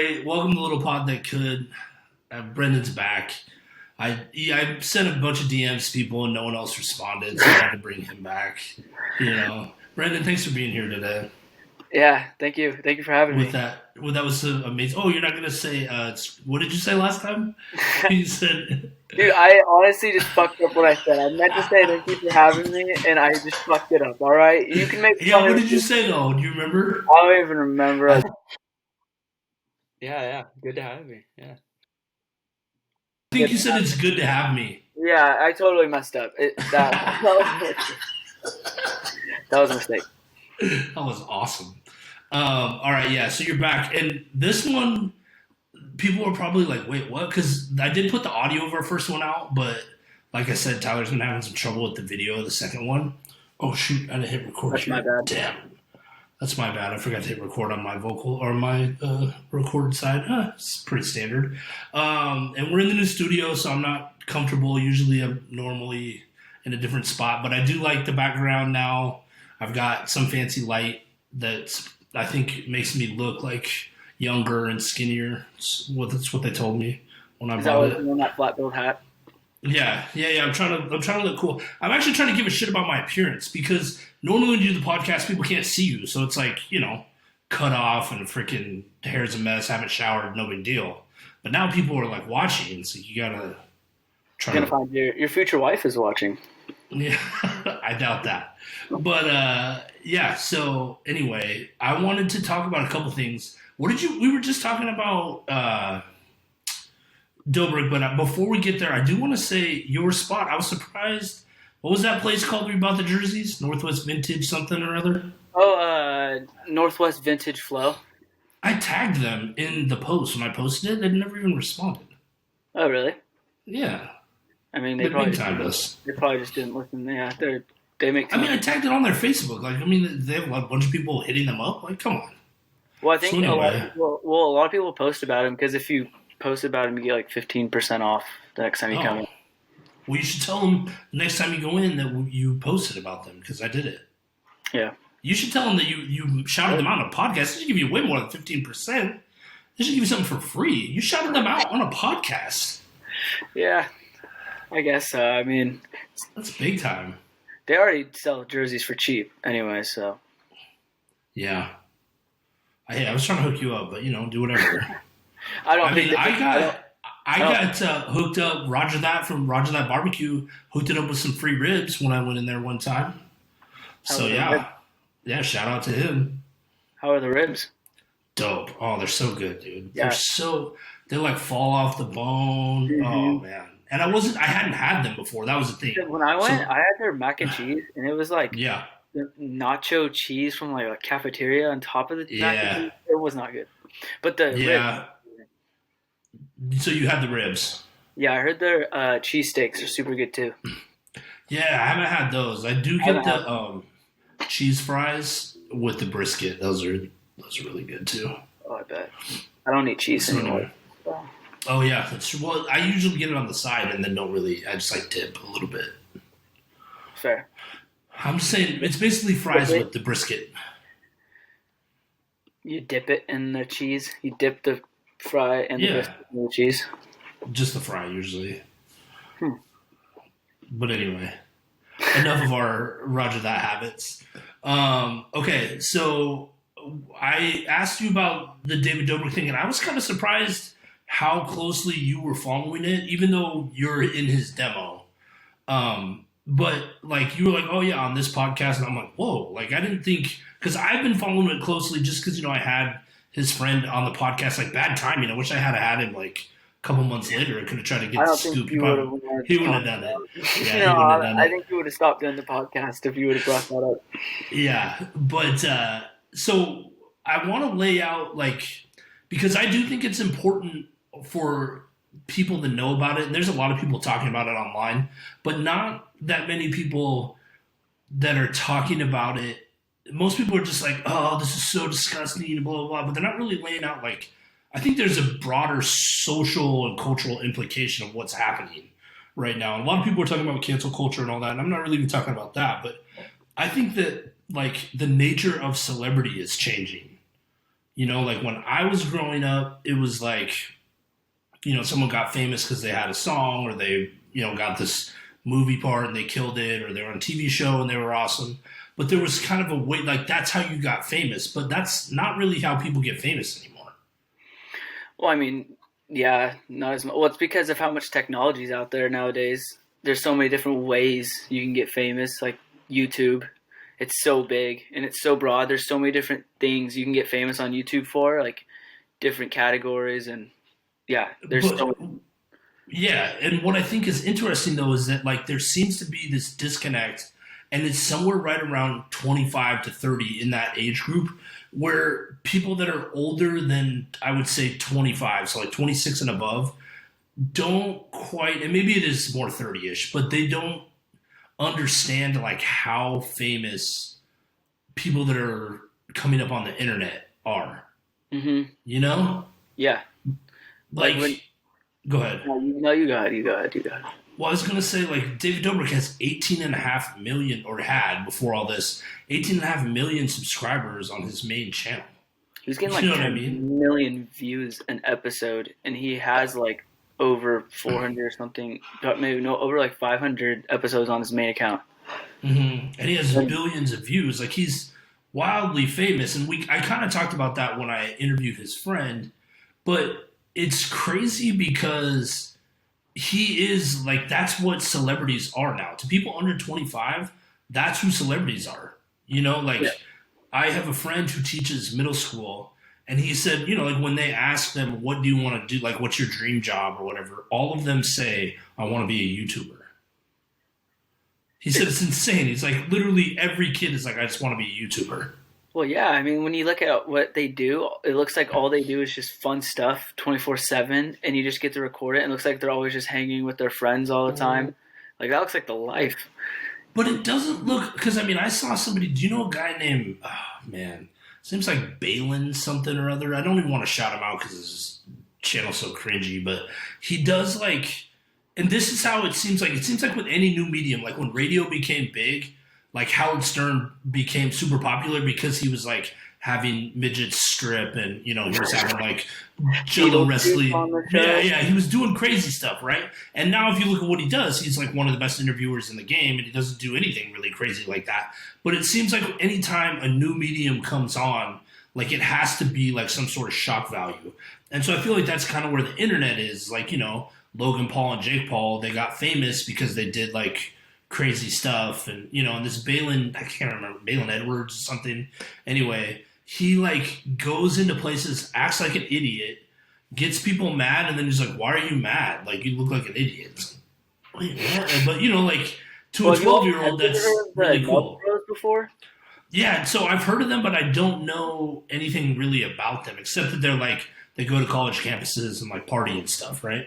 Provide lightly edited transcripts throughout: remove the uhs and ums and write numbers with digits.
Hey, welcome to Little Pod That Could. Brendon's back. I sent a bunch of DMs to people and no one else responded, so I had to bring him back. Brendon, thanks for being here today. Yeah, thank you. Thank you for having me. That was amazing. Oh, you're not gonna say. What did you say last time? You said. Dude, I honestly just fucked up what I said. I meant to say thank you for having me, and I just fucked it up. All right, you can make. Yeah, what did you say though? Do you remember? I don't even remember. Yeah, good to have me. Yeah. I think you said it's good to have me. Yeah, I totally messed up. That was a mistake. That was awesome. All right, yeah. So you're back, and this one, people are probably like, "Wait, what?" Because I did put the audio of our first one out, but like I said, Tyler's been having some trouble with the video of the second one. Oh shoot! I didn't hit record. That's my bad. Damn, that's my bad. I forgot to hit record on my vocal or my record side. It's pretty standard. And we're in the new studio, so I'm not comfortable. Usually, I'm normally in a different spot, but I do like the background now. I've got some fancy light that I think makes me look like younger and skinnier. That's what they told me when I bought it. Is that flat billed hat? Yeah. I'm trying to look cool. I'm actually trying to give a shit about my appearance because normally when you do the podcast, people can't see you, so it's like cut off and freaking hair's a mess. Haven't showered, no big deal. But now people are like watching, so you gotta try. You're gonna find your future wife is watching. Yeah, I doubt that. But yeah. So anyway, I wanted to talk about a couple things. We were just talking about Dobrik, but before we get there, I do want to say your spot. I was surprised. What was that place called where you bought the jerseys? Northwest Vintage something or other? Oh, Northwest Vintage Flow. I tagged them in the post when I posted it. They never even responded. Oh, really? Yeah. I mean, they probably just didn't listen. Yeah, they make. I tagged it on their Facebook. They have a bunch of people hitting them up. Like, come on. Well, I think a lot of people post about him because if you post about him, you get like 15% off the next time you come in. Well, you should tell them the next time you go in that you posted about them because I did it. Yeah. You should tell them that you shouted them out on a podcast. They should give you way more than 15%. They should give you something for free. You shouted them out on a podcast. Yeah. I guess so. I mean, that's big time. They already sell jerseys for cheap anyway, so. Yeah. I was trying to hook you up, but do whatever. I got hooked up. Roger That from Roger That Barbecue hooked it up with some free ribs when I went in there one time. So yeah, shout out to him. How are the ribs? Dope. Oh, they're so good, dude. Yeah. They like fall off the bone. Mm-hmm. Oh man. And I hadn't had them before. That was the thing. When I went, I had their mac and cheese, and it was like the nacho cheese from like a cafeteria on top of the mac and cheese. It was not good. But the ribs. So you had the ribs. Yeah, I heard their cheesesteaks are super good too. Yeah, I haven't had those. I do get the cheese fries with the brisket. Those are really good too. Oh, I bet. I don't eat cheese anymore. Oh yeah, that's true. Well, I usually get it on the side and then don't really. I just like dip a little bit. Fair. I'm just saying it's basically fries with the brisket. You dip it in the cheese. You dip the fry and the brisket in the cheese. Just the fry usually. But anyway, enough of our Roger That habits. Okay, so I asked you about the David Dobrik thing, and I was kind of surprised how closely you were following it, even though you're in his demo. But like you were like, oh yeah, on this podcast, and I'm like, whoa, like I didn't think, because I've been following it closely just because I had his friend on the podcast. Like bad timing. I wish I had him like a couple months later. I could have tried to get the scoop. He wouldn't have done it. Yeah, I think you would have stopped doing the podcast if you would have brought that up. Yeah, but so I want to lay out because I do think it's important for people to know about it, and there's a lot of people talking about it online, but not that many people that are talking about it. Most people are just like, oh, this is so disgusting, blah, blah, blah, but they're not really laying out I think there's a broader social and cultural implication of what's happening right now. And a lot of people are talking about cancel culture and all that, and I'm not really even talking about that, but I think that the nature of celebrity is changing. You know, like when I was growing up, it was like, you know, someone got famous because they had a song or they, you know, got this movie part and they killed it, or they were on a TV show and they were awesome. But there was kind of a way, like that's how you got famous. But that's not really how people get famous anymore. Well, I mean, yeah, not as much. Well, it's because of how much technology is out there nowadays. There's so many different ways you can get famous, like YouTube. It's so big and it's so broad. There's so many different things you can get famous on YouTube for, like different categories, and yeah, there's But so. yeah, and what I think is interesting though is that like there seems to be this disconnect, and it's somewhere right around 25 to 30 in that age group where people that are older than I would say 25, so like 26 and above, don't quite, and maybe it is more 30ish, but they don't understand like how famous people that are coming up on the internet are. Hmm. You know, Yeah, like when. like go ahead. No, you got it. You got it. You got it. Well, I was going to say, like, David Dobrik has 18.5 million, or had before all this, 18.5 million subscribers on his main channel. He was getting like You know what I 10 mean? million views an episode, and he has like over 400 or something, but maybe no, over like 500 episodes on his main account. And he has And billions of views. Like, he's wildly famous. And I kind of talked about that when I interviewed his friend. But it's crazy because he is, like, that's what celebrities are now. To people under 25, that's who celebrities are. You know, like, yeah, I have a friend who teaches middle school, and he said, you know, like when they ask them, what do you want to do? Like, what's your dream job or whatever? All of them say, I want to be a YouTuber. He said it's insane. He's like, literally every kid is like, I just want to be a YouTuber. well, yeah. I mean, when you look at what they do, it looks like all they do is just fun stuff 24/7, and you just get to record it. And it looks like they're always just hanging with their friends all the time. Like that looks like the life. But it doesn't look, because I mean, I saw somebody, do you know a guy named, oh man, seems like Balin something or other. I don't even want to shout him out because his channel's so cringy, but he does like, and this is how it seems like with any new medium, like when radio became big, like Howard Stern became super popular because he was like having midgets strip, and you know he was having like jello Beetlejuice on wrestling. the Yeah, show. yeah, he was doing crazy stuff, right? And now if you look at what he does, he's like one of the best interviewers in the game, and he doesn't do anything really crazy like that. But it seems like anytime a new medium comes on, like it has to be like some sort of shock value. And so I feel like that's kind of where the internet is. Like, you know, Logan Paul and Jake Paul, they got famous because they did like crazy stuff. And, you know, and this Balin, I can't remember, Balin Edwards or something. Anyway, he like goes into places, acts like an idiot, gets people mad, and then he's like, why are you mad? Like, you look like an idiot. It's like, wait, what? But, you know, like to Well, a 12-year-old, have you that's heard of the really Nub cool. Bros before? Yeah, so I've heard of them, but I don't know anything really about them except that they're like they go to college campuses and like party and stuff, right?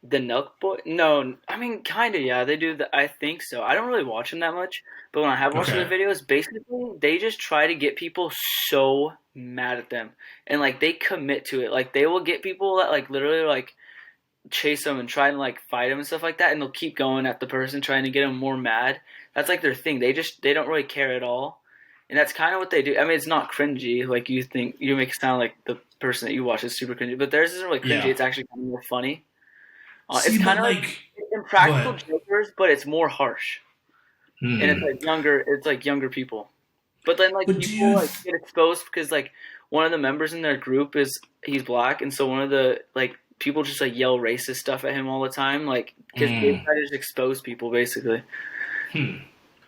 The Nelk Boy? No, I mean, kind of, yeah. They do the. I think so. I don't really watch them that much, but when I have watched their Okay. videos, basically they just try to get people so mad at them, and like they commit to it. Like they will get people that like literally like chase them and try and like fight them and stuff like that, and they'll keep going at the person trying to get them more mad. That's like their thing. They don't really care at all, and that's kind of what they do. I mean, it's not cringy like you think. You make it sound like the person that you watch is super cringy, but theirs isn't really cringy. Yeah. It's actually kind of more funny. It's See, kind but of like like, go Impractical ahead. Jokers, but it's more harsh, and it's Hmm. like younger. It's like younger people, but then like But do people you? like get exposed because like one of the members in their group is he's black, and so one of the like people just like yell racist stuff at him all the time, like because they Mm, try to just expose people basically. hmm.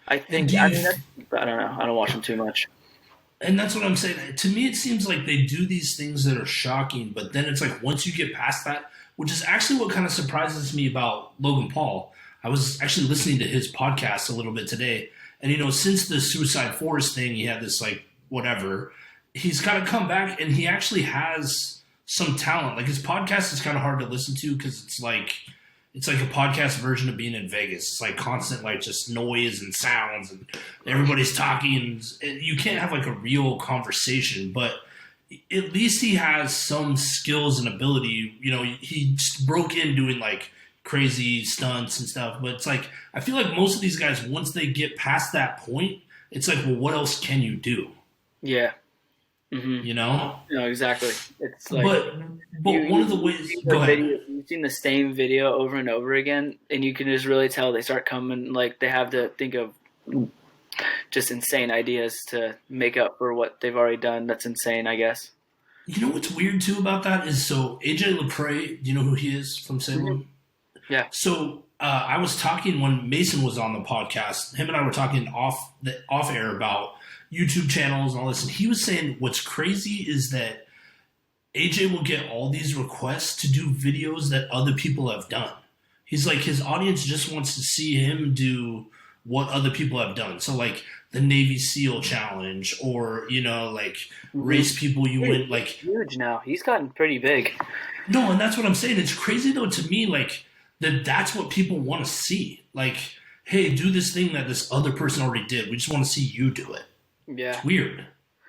I And think do I you? mean that's, I don't know. I don't watch them too much. And that's what I'm saying. To me, it seems like they do these things that are shocking, but then it's like once you get past that, which is actually what kind of surprises me about Logan Paul. I was actually listening to his podcast a little bit today, and you know, since the Suicide Forest thing, he had this like whatever. He's kind of come back, and he actually has some talent. Like his podcast is kind of hard to listen to because it's like a podcast version of being in Vegas. It's like constant, like just noise and sounds, and everybody's talking. And you can't have like a real conversation, but at least he has some skills and ability. You know, he just broke in doing like crazy stunts and stuff. But it's like I feel like most of these guys, once they get past that point, it's like, well, what else can you do? Yeah, Mm-hmm. You know, No, exactly. It's like but one of the you ways. see Go the ahead. video, you've seen the same video over and over again, and you can just really tell they start coming like they have to think of just insane ideas to make up for what they've already done. That's insane, I guess. You know what's weird too about that is so AJ Lepre. Do you know who he is from Mm-hmm. Salem? Yeah. So I was talking when Mason was on the podcast. Him and I were talking off air about YouTube channels and all this, and he was saying what's crazy is that AJ will get all these requests to do videos that other people have done. He's like his audience just wants to see him do what other people have done. So like the Navy SEAL challenge, or like Mm-hmm. race people you Dude, win. Like he's huge now. He's gotten pretty big. no, and that's what I'm saying. It's crazy though to me, like that's what people want to see. Like, hey, do this thing that this other person already did. We just want to see you do it. Yeah. It's weird.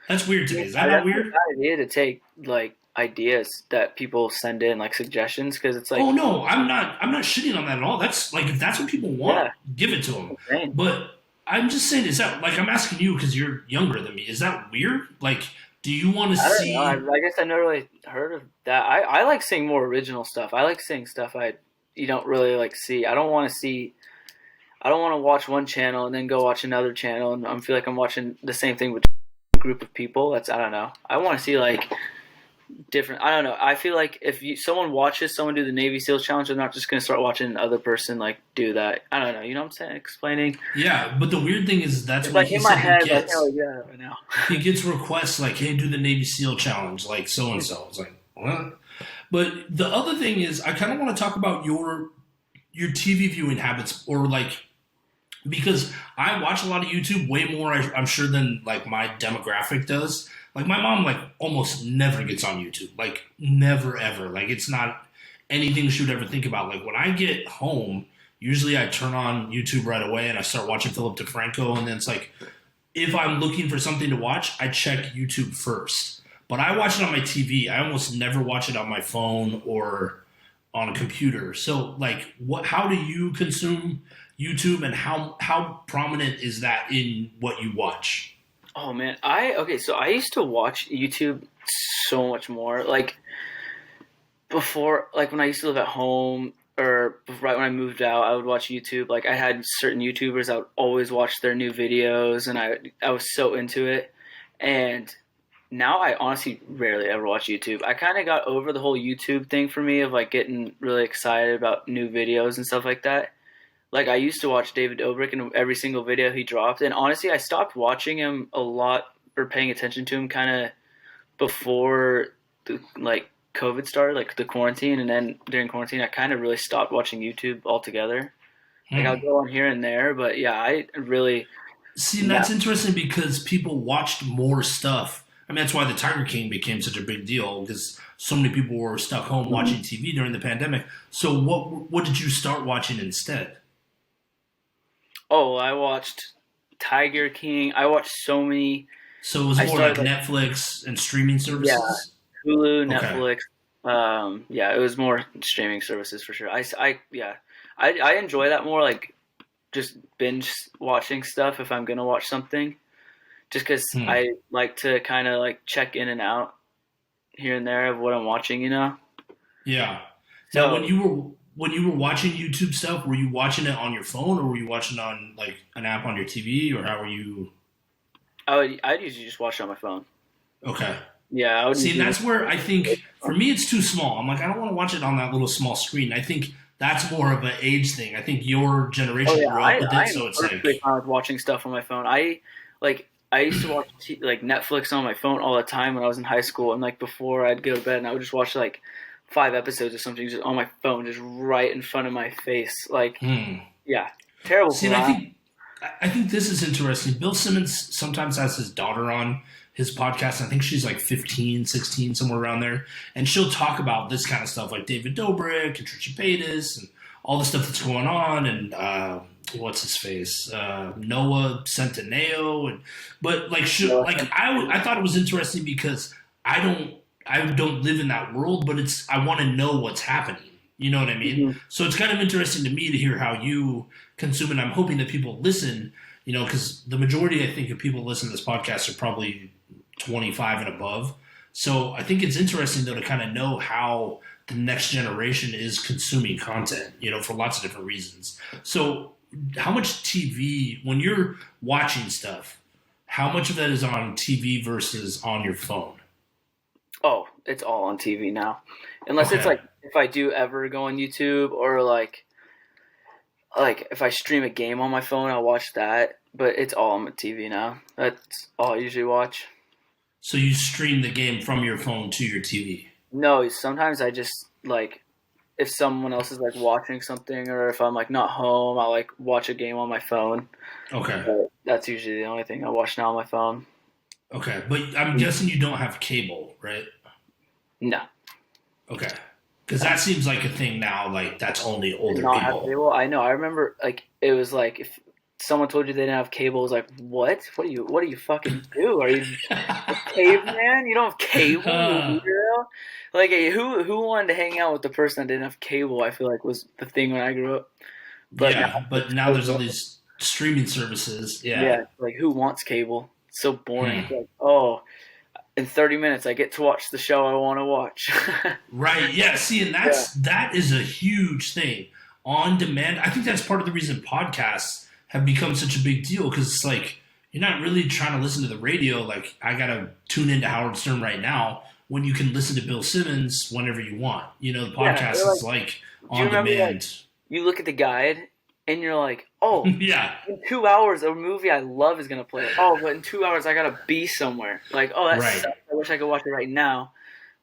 That's weird to me. Is that not That's a weird? bad idea to take like ideas that people send in, like suggestions, because it's like, Oh no, I'm not. I'm not shitting on that at all. That's like if that's what people want, yeah, give it to them. insane. But I'm just saying, is that like I'm asking you because you're younger than me? Is that weird? Like, do you want to I don't know. see? I guess I never really heard of that. I like seeing more original stuff. I like seeing stuff you don't really like see. I don't want to see. I don't want to watch one channel and then go watch another channel and I feel like I'm watching the same thing with a group of people. That's I don't know. I want to see like different. I don't know. I feel like if someone watches someone do the Navy SEALs challenge, they're not just gonna start watching another person like do that. I don't know. You know what I'm saying? Explaining. Yeah, but the weird thing is that's It's what like he in my said he head. But I can't gets. really do that right now. He gets requests like, "Hey, do the Navy SEAL challenge," like so and so. It's like what? But the other thing is, I kind of want to talk about your TV viewing habits, or like because I watch a lot of YouTube, way more I'm sure than like my demographic does. Like my mom, like almost never gets on YouTube, like never ever. Like it's not anything she would ever think about. Like when I get home, usually I turn on YouTube right away and I start watching Philip DeFranco, and then it's like if I'm looking for something to watch, I check YouTube first. But I watch it on my TV. I almost never watch it on my phone or on a computer. So, like, what? How do you consume YouTube, and how prominent is that in what you watch? Oh man, so I used to watch YouTube so much more. Like before, like when I used to live at home or right when I moved out, I would watch YouTube. Like I had certain YouTubers I would always watch their new videos, and I was so into it. And now I honestly rarely ever watch YouTube. I kind of got over the whole YouTube thing for me of like getting really excited about new videos and stuff like that. Like I used to watch David Dobrik in every single video he dropped, and honestly, I stopped watching him a lot or paying attention to him kind of before like COVID started, like the quarantine, and then during quarantine, I kind of really stopped watching YouTube altogether. Like I'll Hmm. go on here and there, but yeah, I really See, and yeah. that's interesting because people watched more stuff. I mean, that's why the Tiger King became such a big deal because so many people were stuck home watching TV during the pandemic. So, what did you start watching instead? Oh, I watched Tiger King. I watched so many. So it was I more like started like Netflix and streaming yeah, services. Hulu, Okay. Netflix. Yeah, it was more streaming services for sure. Yeah, I enjoy that more. Like just binge watching stuff if I'm gonna watch something. Just because Hmm. I like to kind of like check in and out here and there of what I'm watching, you know. Yeah. Now, So when you were watching YouTube stuff, were you watching it on your phone, or were you watching it on like an app on your TV, or how were you? I'd usually just watch it on my phone. Okay. Yeah, I wouldn't See, and do. that's where I think for me it's too small. I'm like, I don't want to watch it on that little small screen. I think that's more of an age thing. I think your Oh generation yeah, grew up with I it, am so it's perfectly like, fine with watching stuff on my phone. Like I used to watch like Netflix on my phone all the time when I was in high school, and like before I'd go to bed, and I would just watch like 5 episodes or something just on my phone, just right in front of my face. Like hmm. yeah, terrible See, for and that. I think this is interesting. Bill Simmons sometimes has his daughter on his podcast. I think she's like 15, 16, somewhere around there. And she'll talk about this kind of stuff like David Dobrik and Trisha Paytas and all the stuff that's going on. And what's his face? Noah Centineo. But like, I thought it was interesting because I don't live in that world, but I want to know what's happening. You know what I mean? Mhm. So it's kind of interesting to me to hear how you consume it. I'm hoping that people listen, because the majority, I think, of people listening to this podcast are probably 25 and above. So I think it's interesting though to kind of know how the next generation is consuming content, for lots of different reasons. So how much TV, when you're watching stuff, how much of that is on TV versus on your phone? Oh, it's all on TV now. Unless it's Okay. like if I do ever go on YouTube or like if I stream a game on my phone, I'll watch that. But it's all on the TV now. That's all I usually watch. So you stream the game from your phone to your TV. No, sometimes I just like if someone else is like watching something or if I'm like not home, I'll like watch a game on my phone. Okay. But that's usually the only thing I watch now on my phone. Okay. But I'm guessing you don't have cable, right? No. Okay. Because that seems like a thing now, like that's only older Not have people. cable. I know. I remember like it was like if someone told you they didn't have cable, it was like, what? What do you fucking do? Are you a caveman? You don't have cable, you weirdo? Like who wanted to hang out with the person that didn't have cable, I feel like was the thing when I grew up. But now Yeah, but it's now so there's all different. these streaming services. Yeah. Yeah, like who wants cable? It's so boring. Hmm. It's like, oh, in 30 minutes I get to watch the show I want to watch. Right. Yeah. See, and Yeah. that is a huge thing. On demand. I think that's part of the reason podcasts have become such a big deal because it's like you're not really trying to listen to the radio. Like I gotta tune into Howard Stern right now when you can listen to Bill Simmons whenever you want. The Yeah, podcast they're like, is like do you on remember like demand. you look at the guide and you're like, oh, Yeah. in 2 hours a movie I love is gonna play. Oh, but in 2 hours I gotta be somewhere. Like, oh, that Right. sucks. I wish I could watch it right now,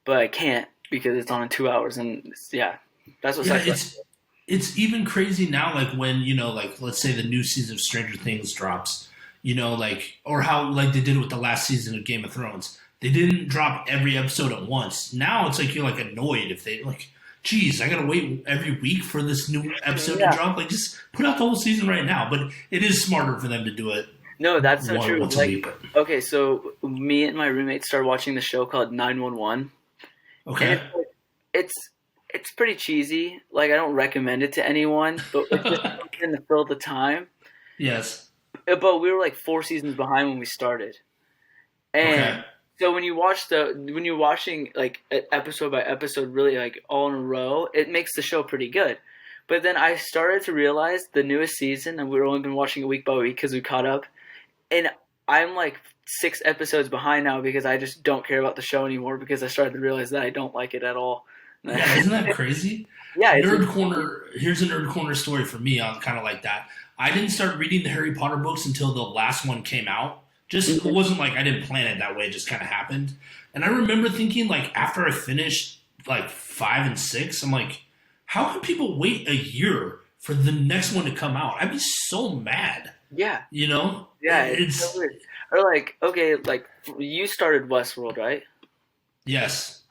but I can't because it's on in 2 hours. And yeah, that's what Yeah. sucks. It's even crazy now. Like when like let's say the new season of Stranger Things drops. Like or how like they did it with the last season of Game of Thrones. They didn't drop every episode at once. Now it's like you're like annoyed if they like. Geez, I gotta wait every week for this new episode to Yeah, drop. Like, just put out the whole season right now. But it is smarter for them to do it no, that's so true. once a Like, week. But okay, so me and my roommate started watching the show called 911, and okay, it's pretty cheesy. Like, I don't recommend it to anyone, but it's just something to fill the time. yes, But we were like 4 seasons behind when we started. okay, And so when you're watching like episode by episode, really like all in a row, it makes the show pretty good. But then I started to realize the newest season, and we've only been watching it week by week because we caught up, and I'm like 6 episodes behind now because I just don't care about the show anymore because I started to realize that I don't like it at all. yeah. Isn't that crazy? Yeah, it's Nerd corner. Here's a nerd corner story for me. I'm kind of like that. I didn't start reading the Harry Potter books until the last one came out. Just it wasn't like I didn't plan it that way. It just kind of happened. And I remember thinking like after I finished like 5 and 6, I'm like, how can people wait a year for the next one to come out? I'd be so mad. yeah, You know, yeah. It's so it's weird. Or like, okay, like you started Westworld, right? yes.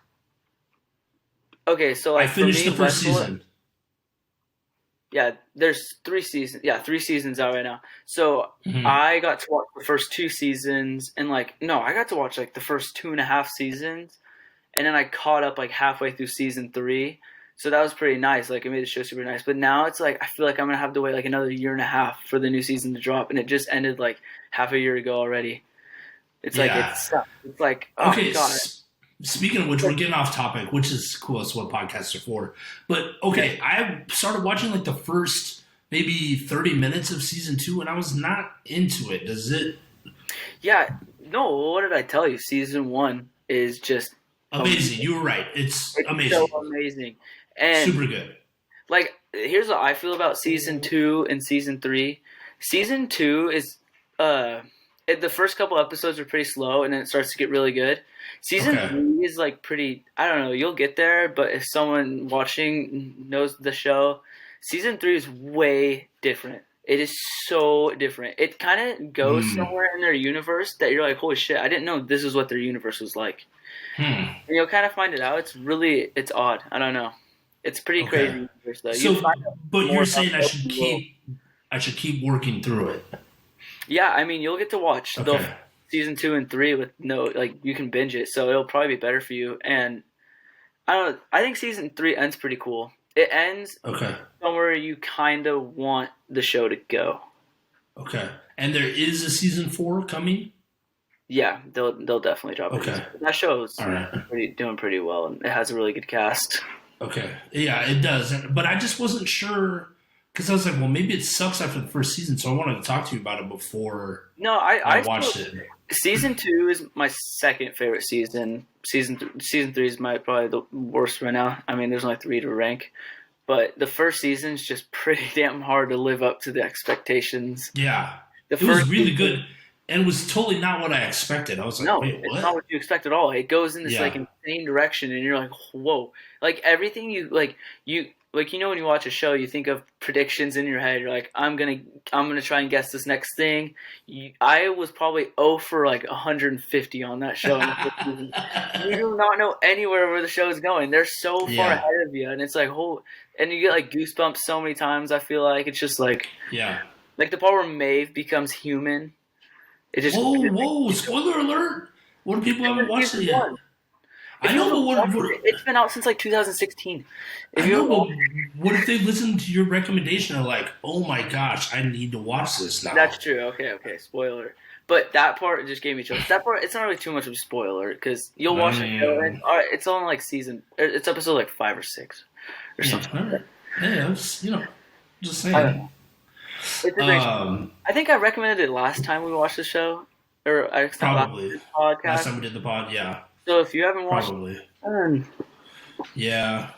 Okay, so I like for finished me, the first Westworld. season. Yeah, there's 3 seasons. Yeah, 3 seasons out right now. So Hmm. I got to watch the first 2 seasons, and like, no, I got to watch like the first 2.5 seasons, and then I caught up like halfway through season 3. So that was pretty nice. Like, it made the show super nice. But now it's like I feel like I'm gonna have to wait like another year and a half for the new season to drop, and it just ended like half a year ago already. It's like Yeah. it's like oh Okay. god. Speaking of which, we're getting off topic, which is cool. That's what podcasts are for. But okay, I started watching like the first maybe 30 minutes of season 2, and I was not into it. Does it? Yeah, no. What did I tell you? Season 1 is just Amazing. You were right. It's it's so amazing. amazing. And Super good. like, here's what I feel about season 2 and season 3. Season 2 is the first couple episodes are pretty slow, and then it starts to get really good. Season Okay. 3 is like pretty. I don't know. You'll get there, but if someone watching knows the show, season 3 is way different. It is so different. It kind of goes Hmm. somewhere in their universe that you're like, holy shit! I didn't know this is what their universe was like. Hmm. And you'll kind of find it out. It's odd. I don't know. It's pretty Okay. crazy universe though. You So, find out but more you're about saying the open world. I should keep working through it. Yeah, I mean, you'll get to watch the Okay. season 2 and 3 with no like you can binge it, so it'll probably be better for you. And I don't know. I think season 3 ends pretty cool. It ends Okay. somewhere you kind of want the show to go. Okay. And there is a season 4 coming. Yeah, they'll definitely drop a Okay. season. That show's All right. doing pretty well, and it has a really good cast. Okay. Yeah, it does. But I just wasn't sure because I was like, well, maybe it sucks after the first season, so I wanted to talk to you about it before No, I I watched still, it. season 2 is my second favorite season. Season 3 is my probably the worst right now. I mean, there's only 3 to rank, but the first season's just pretty damn hard to live up to the expectations. Yeah. The It was first really season, good. And it was totally not what I expected. I was like, no, wait, it's not what? what you expect at all. It goes in this like Yeah. insane direction, and you're like, whoa! Like everything you know when you watch a show, you think of predictions in your head. You're like, I'm gonna try and guess this next thing. I was probably 0 for like 150 on that show. In the first season. You do not know anywhere where the show is going. They're so far Yeah. ahead of you, and it's like, and you get like goosebumps so many times. I feel like it's just Yeah. like the part where Maeve becomes human. It just Whoa. Spoiler alert. What people haven't watched it season yet? one. If I you know, haven't but watched it, it's been out since like 2016. If I know, you but what if they listen to your recommendation and are like, oh my gosh, I need to watch this now? That's true. Okay. Spoiler. But that part just gave me chills. That part, it's not really too much of a spoiler because you'll watch the show and it's on like it's episode like 5 or 6 or Yeah, something. all right. Hey, I was, just saying. I don't know. It's a great show. I think I recommended it last time we watched the show, or I Probably. last podcast. Last time we did the pod, yeah. So if you haven't watched, Probably. it, Yeah.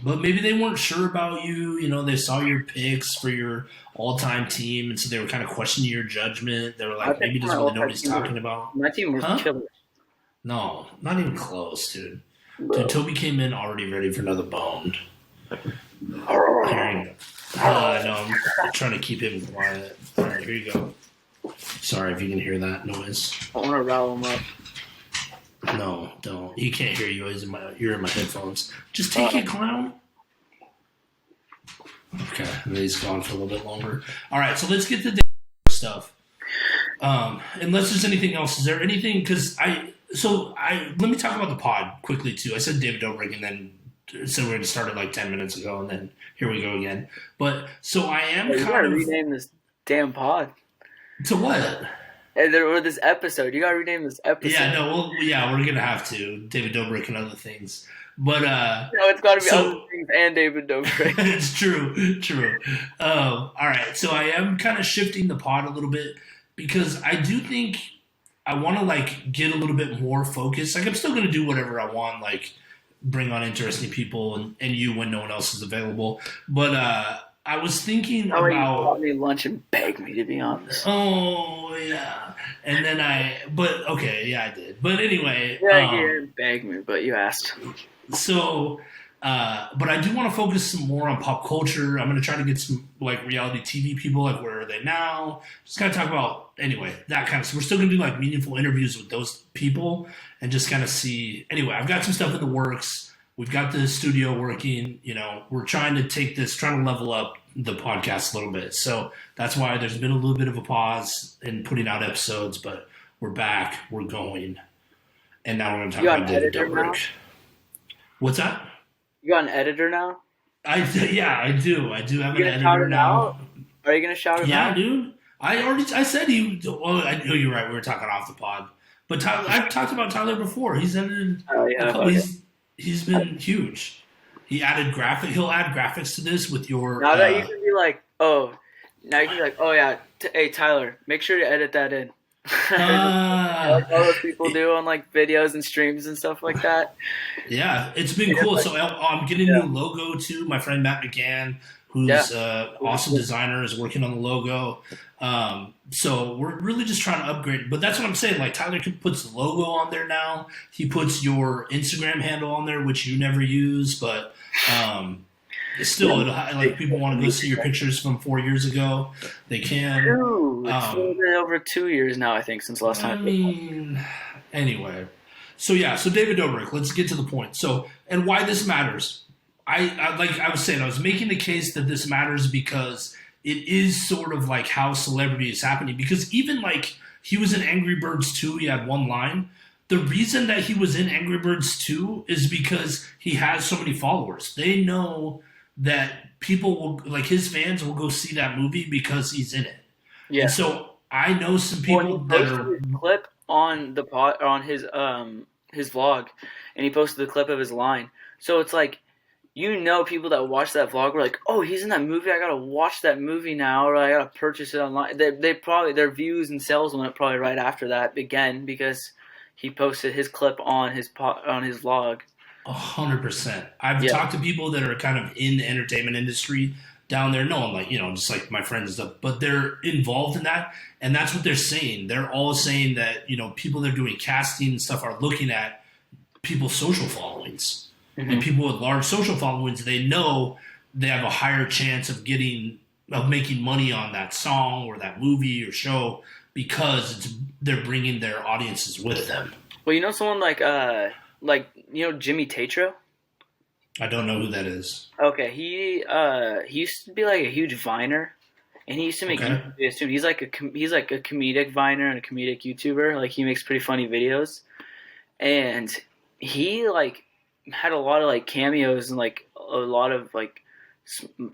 But maybe they weren't sure about you. They saw your picks for your all-time team, and so they were kind of questioning your judgment. They were I like, think maybe he doesn't my really know what all-time he's team talking about. my team was Huh? killer. No, not even close, dude. Dude, Toby came in already ready for another bone. I know, I'm trying to keep him quiet. All right, here you go. Sorry if you can hear that noise. I want to rile him up. No, don't. He can't hear you. You're in my headphones. Just take it, clown. Okay, and then he's gone for a little bit longer. All right, so let's get to the stuff. Unless there's anything else, is there anything? Because let me talk about the pod quickly too. I said David Dobrik, and then said we're going to start it like 10 minutes ago, and then here we go again. But so I am You kind gotta of rename this damn pod. to what? Or this episode. You gotta rename this episode. Yeah, no, we're gonna have to David Dobrik and other things, but No, it's gotta be other things and David Dobrik. it's true. All right, so I am kind of shifting the pod a little bit because I do think I want to like get a little bit more focused. Like I'm still gonna do whatever I want, like bring on interesting people and you when no one else is available, but I was thinking You about. bought me lunch and begged me to be on this. Oh yeah, and then I did. But anyway, Yeah, you didn't beg me, but you asked. So, but I do want to focus some more on pop culture. I'm going to try to get some like reality TV people, like where are they now? Just kind of talk about that kind of stuff. We're still going to do like meaningful interviews with those people and just kind of see. Anyway, I've got some stuff in the works. We've got the studio working. We're trying to level up the podcast a little bit. So that's why there's been a little bit of a pause in putting out episodes, but we're back. We're going. And now we're going to talk about David Dobrik. What's that? You got an editor now? I do. I do have an editor editor now. Are you gonna shout him out? Yeah, dude. I said he. Well, I know you're right. We were talking off the pod, but I've talked about Tyler before. He's edited. Oh yeah. He's been huge. He'll add graphics to this with your. Now that you can be like, oh yeah. Hey Tyler, make sure to edit that in. Like all those people do on like videos and streams and stuff like that. Yeah, it's been cool. So I'm getting a new logo too. My friend Matt McGann, who's awesome designer, is working on the logo. So we're really just trying to upgrade. But that's what I'm saying. Like Tyler puts the logo on there now. He puts your Instagram handle on there, which you never use, but still, like people want to go see your pictures from 4 years ago. They can. Dude, it's been over 2 years now, I think, since last time. I mean, anyway. So David Dobrik. Let's get to the point. So, and why this matters. I was saying, I was making the case that this matters because it is sort of like how celebrity is happening. Because even like he was in Angry Birds 2, he had one line. The reason that he was in Angry Birds 2 is because he has so many followers. They know that people will, like his fans will go see that movie because he's in it. Yeah. And so I know some people that are clip on the on his vlog, and he posted the clip of his line. So it's like, people that watch that vlog were like, oh, he's in that movie. I gotta watch that movie now, or I gotta purchase it online. They probably, their views and sales went up probably right after that again, because he posted his clip on his vlog. 100%. I've talked to people that are kind of in the entertainment industry down there. No, I'm like, just like my friends and stuff, but they're involved in that. And that's what they're saying. They're all saying that, people that are doing casting and stuff are looking at people's social followings. Mm-hmm. And people with large social followings, they know they have a higher chance of making money on that song or that movie or show, because they're bringing their audiences with them. Well, someone like Jimmy Tatro? I don't know who that is. Okay, he used to be like a huge Viner, and he used to make YouTube videos too. He's like a comedic Viner and a comedic YouTuber. Like, he makes pretty funny videos, and he like had a lot of like cameos and like a lot of like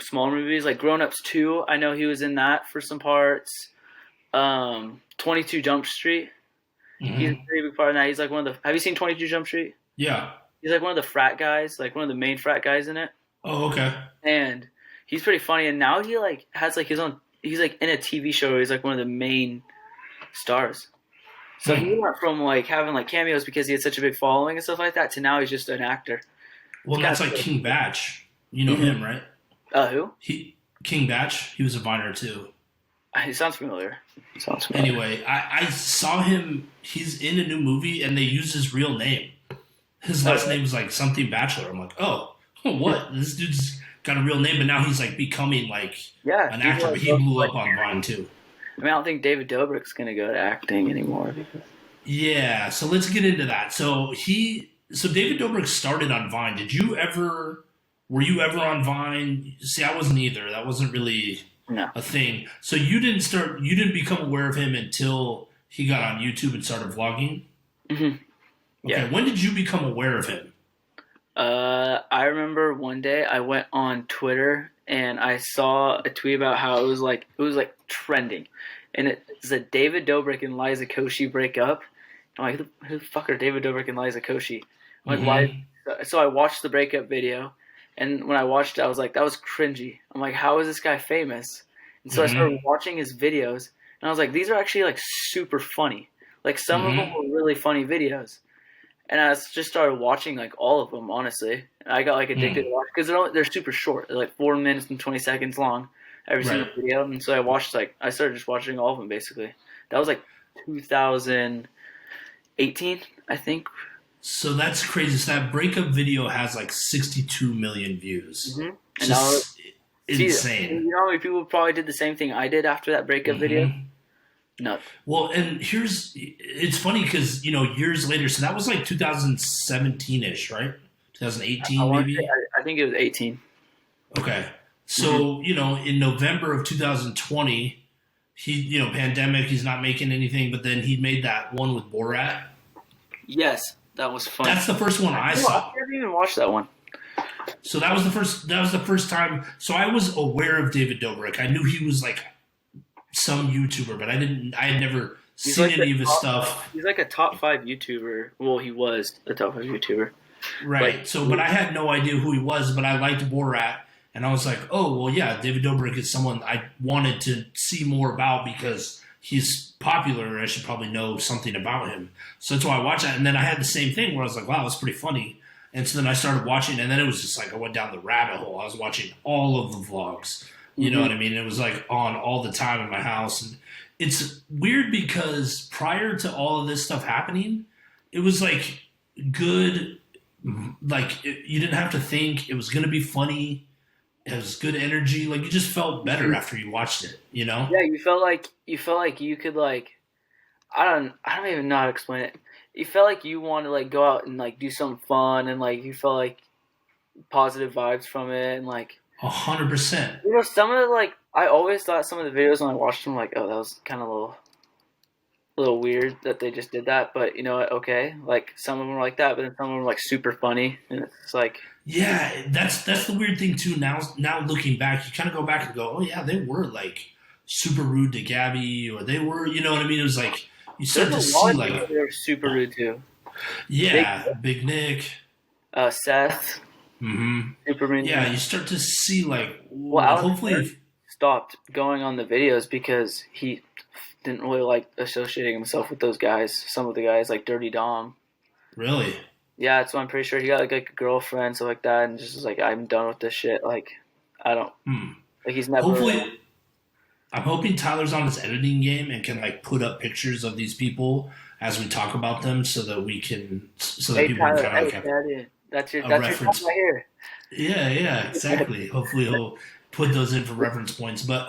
smaller movies, like Grown Ups 2. I know he was in that for some parts. 22 Jump Street. Mm-hmm. He's a pretty big part of that. He's like one of the. Have you seen 22 Jump Street? Yeah. He's like one of the frat guys, like one of the main frat guys in it. Oh, okay. And he's pretty funny. And now he like has like his own. He's like in a TV show where he's like one of the main stars. So he went from like having like cameos because he had such a big following and stuff like that to now he's just an actor. Well, that's like King Batch. You know him, right? Who? King Batch. He was a Viner too. He sounds familiar. Anyway, I saw him. He's in a new movie, and they use his real name. His last name is like something Bachelor. I'm like, oh, what? This dude's got a real name, but now he's like becoming like an actor. But he blew up on Vine too. I mean, I don't think David Dobrik's going to go to acting anymore. Yeah, so let's get into that. So David Dobrik started on Vine. Were you ever on Vine? See, I wasn't either. That wasn't really a thing. So you didn't become aware of him until he got on YouTube and started vlogging? Mm-hmm. Okay, yeah. When did you become aware of him? I remember one day I went on Twitter and I saw a tweet about how it was like trending, and it said David Dobrik and Liza Koshy break up. I'm like, who the fuck are David Dobrik and Liza Koshy? I'm like, why? So I watched the breakup video, and when I watched it, I was like, that was cringy. I'm like, how is this guy famous? And so I started watching his videos, and I was like, these are actually like super funny. Like, some of them were really funny videos. And I just started watching like all of them, honestly. And I got like addicted to watch because they're super short. They're like 4 minutes and 20 seconds long, every single video. And so I started just watching all of them basically. That was like 2018, I think. So that's crazy. So that breakup video has like 62 million views. Mm-hmm. Just insane. You know how many people probably did the same thing I did after that breakup video? No. Well, and it's funny because, years later, so that was like 2017-ish, right? 2018 maybe? I think it was 18. Okay. So, in November of 2020, he, pandemic, he's not making anything, but then he made that one with Borat. Yes, that was fun. That's the first one I saw. I haven't even watched that one. So that was the first time. So I was aware of David Dobrik. I knew he was like some YouTuber, but I had never seen any of his stuff. He's like a top 5 YouTuber. Well, he was a top 5 YouTuber. Right. But I had no idea who he was, but I liked Borat, and I was like, oh, well, yeah, David Dobrik is someone I wanted to see more about because he's popular, and I should probably know something about him. So that's why I watched that, and then I had the same thing where I was like, wow, that's pretty funny. And so then I started watching, and then it was just like I went down the rabbit hole. I was watching all of the vlogs. You know what I mean? It was like on all the time in my house. And it's weird because prior to all of this stuff happening, it was like good. Like you didn't have to think. It was going to be funny. It was good energy. Like you just felt better after you watched it, Yeah, you felt like you could like, I don't even know how to explain it. You felt like you wanted to like go out and like do something fun, and like you felt like positive vibes from it, and like 100%. Some of the like, I always thought some of the videos when I watched them, like, oh, that was kind of a little weird that they just did that. But you know what? Okay, like some of them were like that, but then some of them were like super funny, and it's like, yeah, that's the weird thing too. Now looking back, you kind of go back and go, oh yeah, they were like super rude to Gabby, or they were, you know what I mean? It was like you start There's to a see lot of people like, that are super rude too. yeah, Big Nick. Seth, Hmm. Superman. Yeah, you start to see like, Well, well, Alex hopefully, stopped going on the videos because he didn't really like associating himself with those guys. Some of the guys like Dirty Dom. really. Yeah, so I'm pretty sure he got like a girlfriend, stuff like that, and just was like, I'm done with this shit. Like, I don't Hmm. like he's never. Hopefully, I'm hoping Tyler's on his editing game and can like put up pictures of these people as we talk about them, so that Hey people can Tyler, kind of hey like have Daddy, a that's your time reference. right here. Yeah, exactly. Hopefully, he'll put those in for reference points. But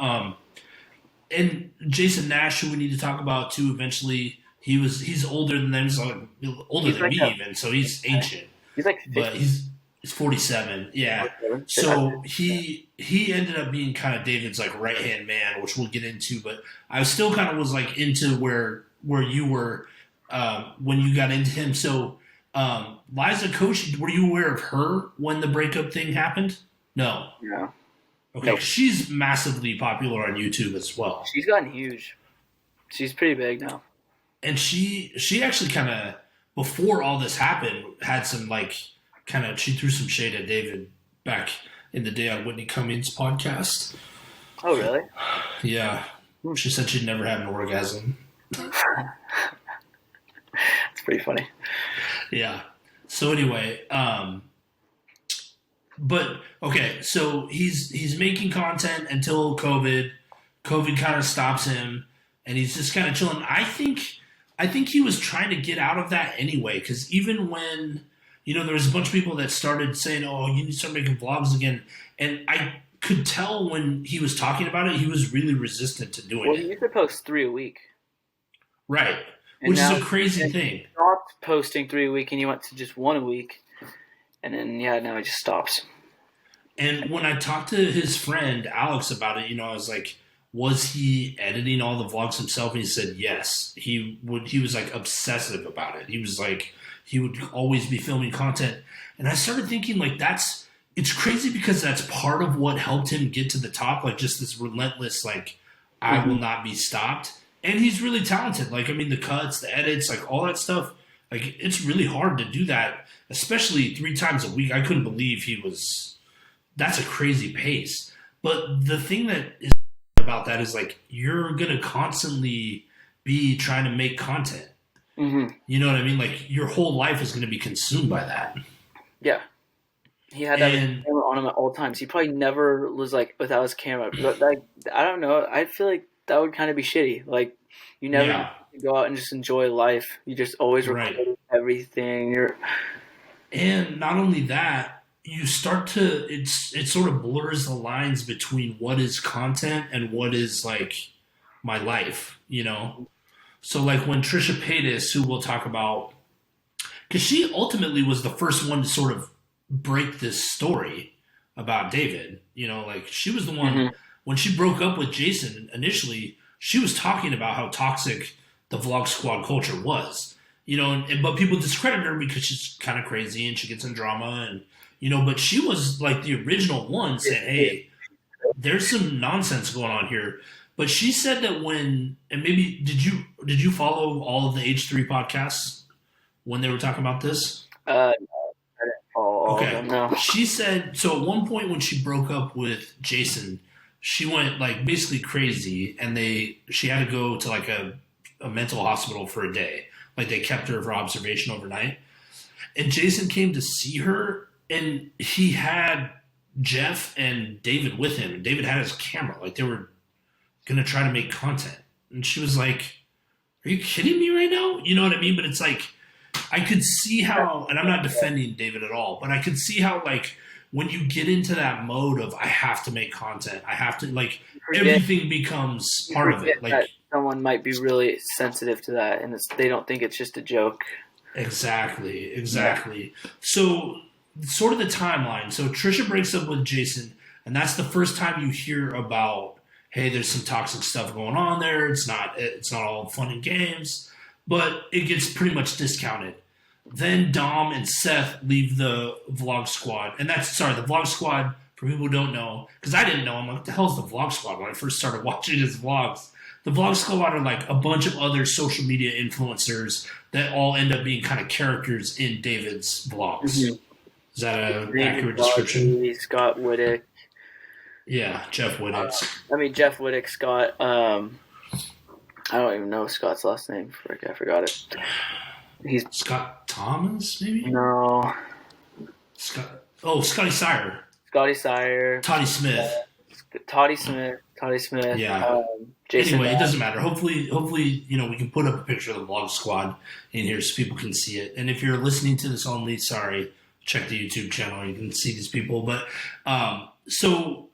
and Jason Nash, who we need to talk about too. Eventually, he's older than them. He's like older He's than like me a even, so he's ancient. he's like But 50 he's 47. or Yeah. whatever. Shit, So he ended up being kind of David's like right hand man, which we'll get into. But I still kind of was like into where you were when you got into him. So Liza Koshy, were you aware of her when the breakup thing happened? No. yeah. Okay, Nope. she's massively popular on YouTube as well, She's gotten huge. She's pretty big now. and she actually kind of before all this happened had some like kind of she threw some shade at David back in the day on Whitney Cummings' podcast. Oh really? Yeah, she said she'd never had an orgasm. It's pretty funny. Yeah. So anyway, but okay, so he's making content until COVID. COVID kind of stops him, and he's just kind of chilling. I think he was trying to get out of that anyway, because even when there was a bunch of people that started saying, "Oh, you need to start making vlogs again," and I could tell when he was talking about it, he was really resistant to doing Well, he it. used to post 3 a week, Right, and which is now a crazy he thing. stopped posting 3 a week, and he went to just 1 a week, and then now he just stops. And when I talked to his friend Alex about it, I was like, was he editing all the vlogs himself? And he said yes. He would. He was like obsessive about it. He was like he would always be filming content. And I started thinking like it's crazy because that's part of what helped him get to the top. Like just this relentless like I will not be stopped. And he's really talented. Like I mean the cuts, the edits, like all that stuff. Like it's really hard to do that, especially 3 times a week. I couldn't believe he was. That's a crazy pace. But the thing that is about that is like you're gonna constantly be trying to make content. Mm-hmm. You know what I mean? Like your whole life is gonna be consumed by that. Yeah, he had that And camera on him at all times. He probably never was like without his camera. But like, I don't know. I feel like that would kind of be shitty. Like, you never yeah, go out and just enjoy life. You just always right. record everything. And not only that, you start to it sort of blurs the lines between what is content and what is like my life. So like when Trisha Paytas, who we'll talk about, because she ultimately was the first one to sort of break this story about David. Like she was the one Mhm. when she broke up with Jason initially. She was talking about how toxic the Vlog Squad culture was. But people discredit her because she's kind of crazy and she gets in drama but she was like the original one saying, "Hey, there's some nonsense going on here." But she said that and maybe did you follow all of the H3 podcasts when they were talking about this? I didn't follow all of Okay. them. No. She said so at one point when she broke up with Jason, she went like basically crazy and she had to go to like a mental hospital for a day. Like they kept her for observation overnight. And Jason came to see her and he had Jeff and David with him. And David had his camera. Like they were gonna try to make content. And she was like, "Are you kidding me right now?" You know what I mean? But it's like I could see how, and I'm not defending David at all, but I could see how, like, when you get into that mode of I have to make content, I have to, like, everything becomes part of it. Like, that someone might be really sensitive to that, and they don't think it's just a joke. exactly. So, sort of the timeline. So, Trisha breaks up with Jason, and that's the first time you hear about, hey, there's some toxic stuff going on there. It's not all fun and games. But it gets pretty much discounted. Then Dom and Seth leave the Vlog Squad. And the Vlog Squad, for people who don't know, because I didn't know, I'm like, what the hell is the Vlog Squad? When I first started watching his vlogs, the vlog squad are like a bunch of other social media influencers that all end up being kind of characters in David's vlogs. Mhm. Is that an David accurate description? Dobrik, Scott Wittick. Yeah, Jeff Winnix. Jeff Wittick, Scott. I don't even know Scott's last name. Frick, I forgot it. He's Scott Thomas, maybe? no Scott. Oh, Scotty Sire. Scotty Sire, Toddy Smith. Toddy Smith. Yeah. Jason. Anyway, it Nash. doesn't matter. Hopefully, we can put up a picture of the vlog squad in here so people can see it. And if you're listening to this only, sorry, check the YouTube channel. You can see these people. But so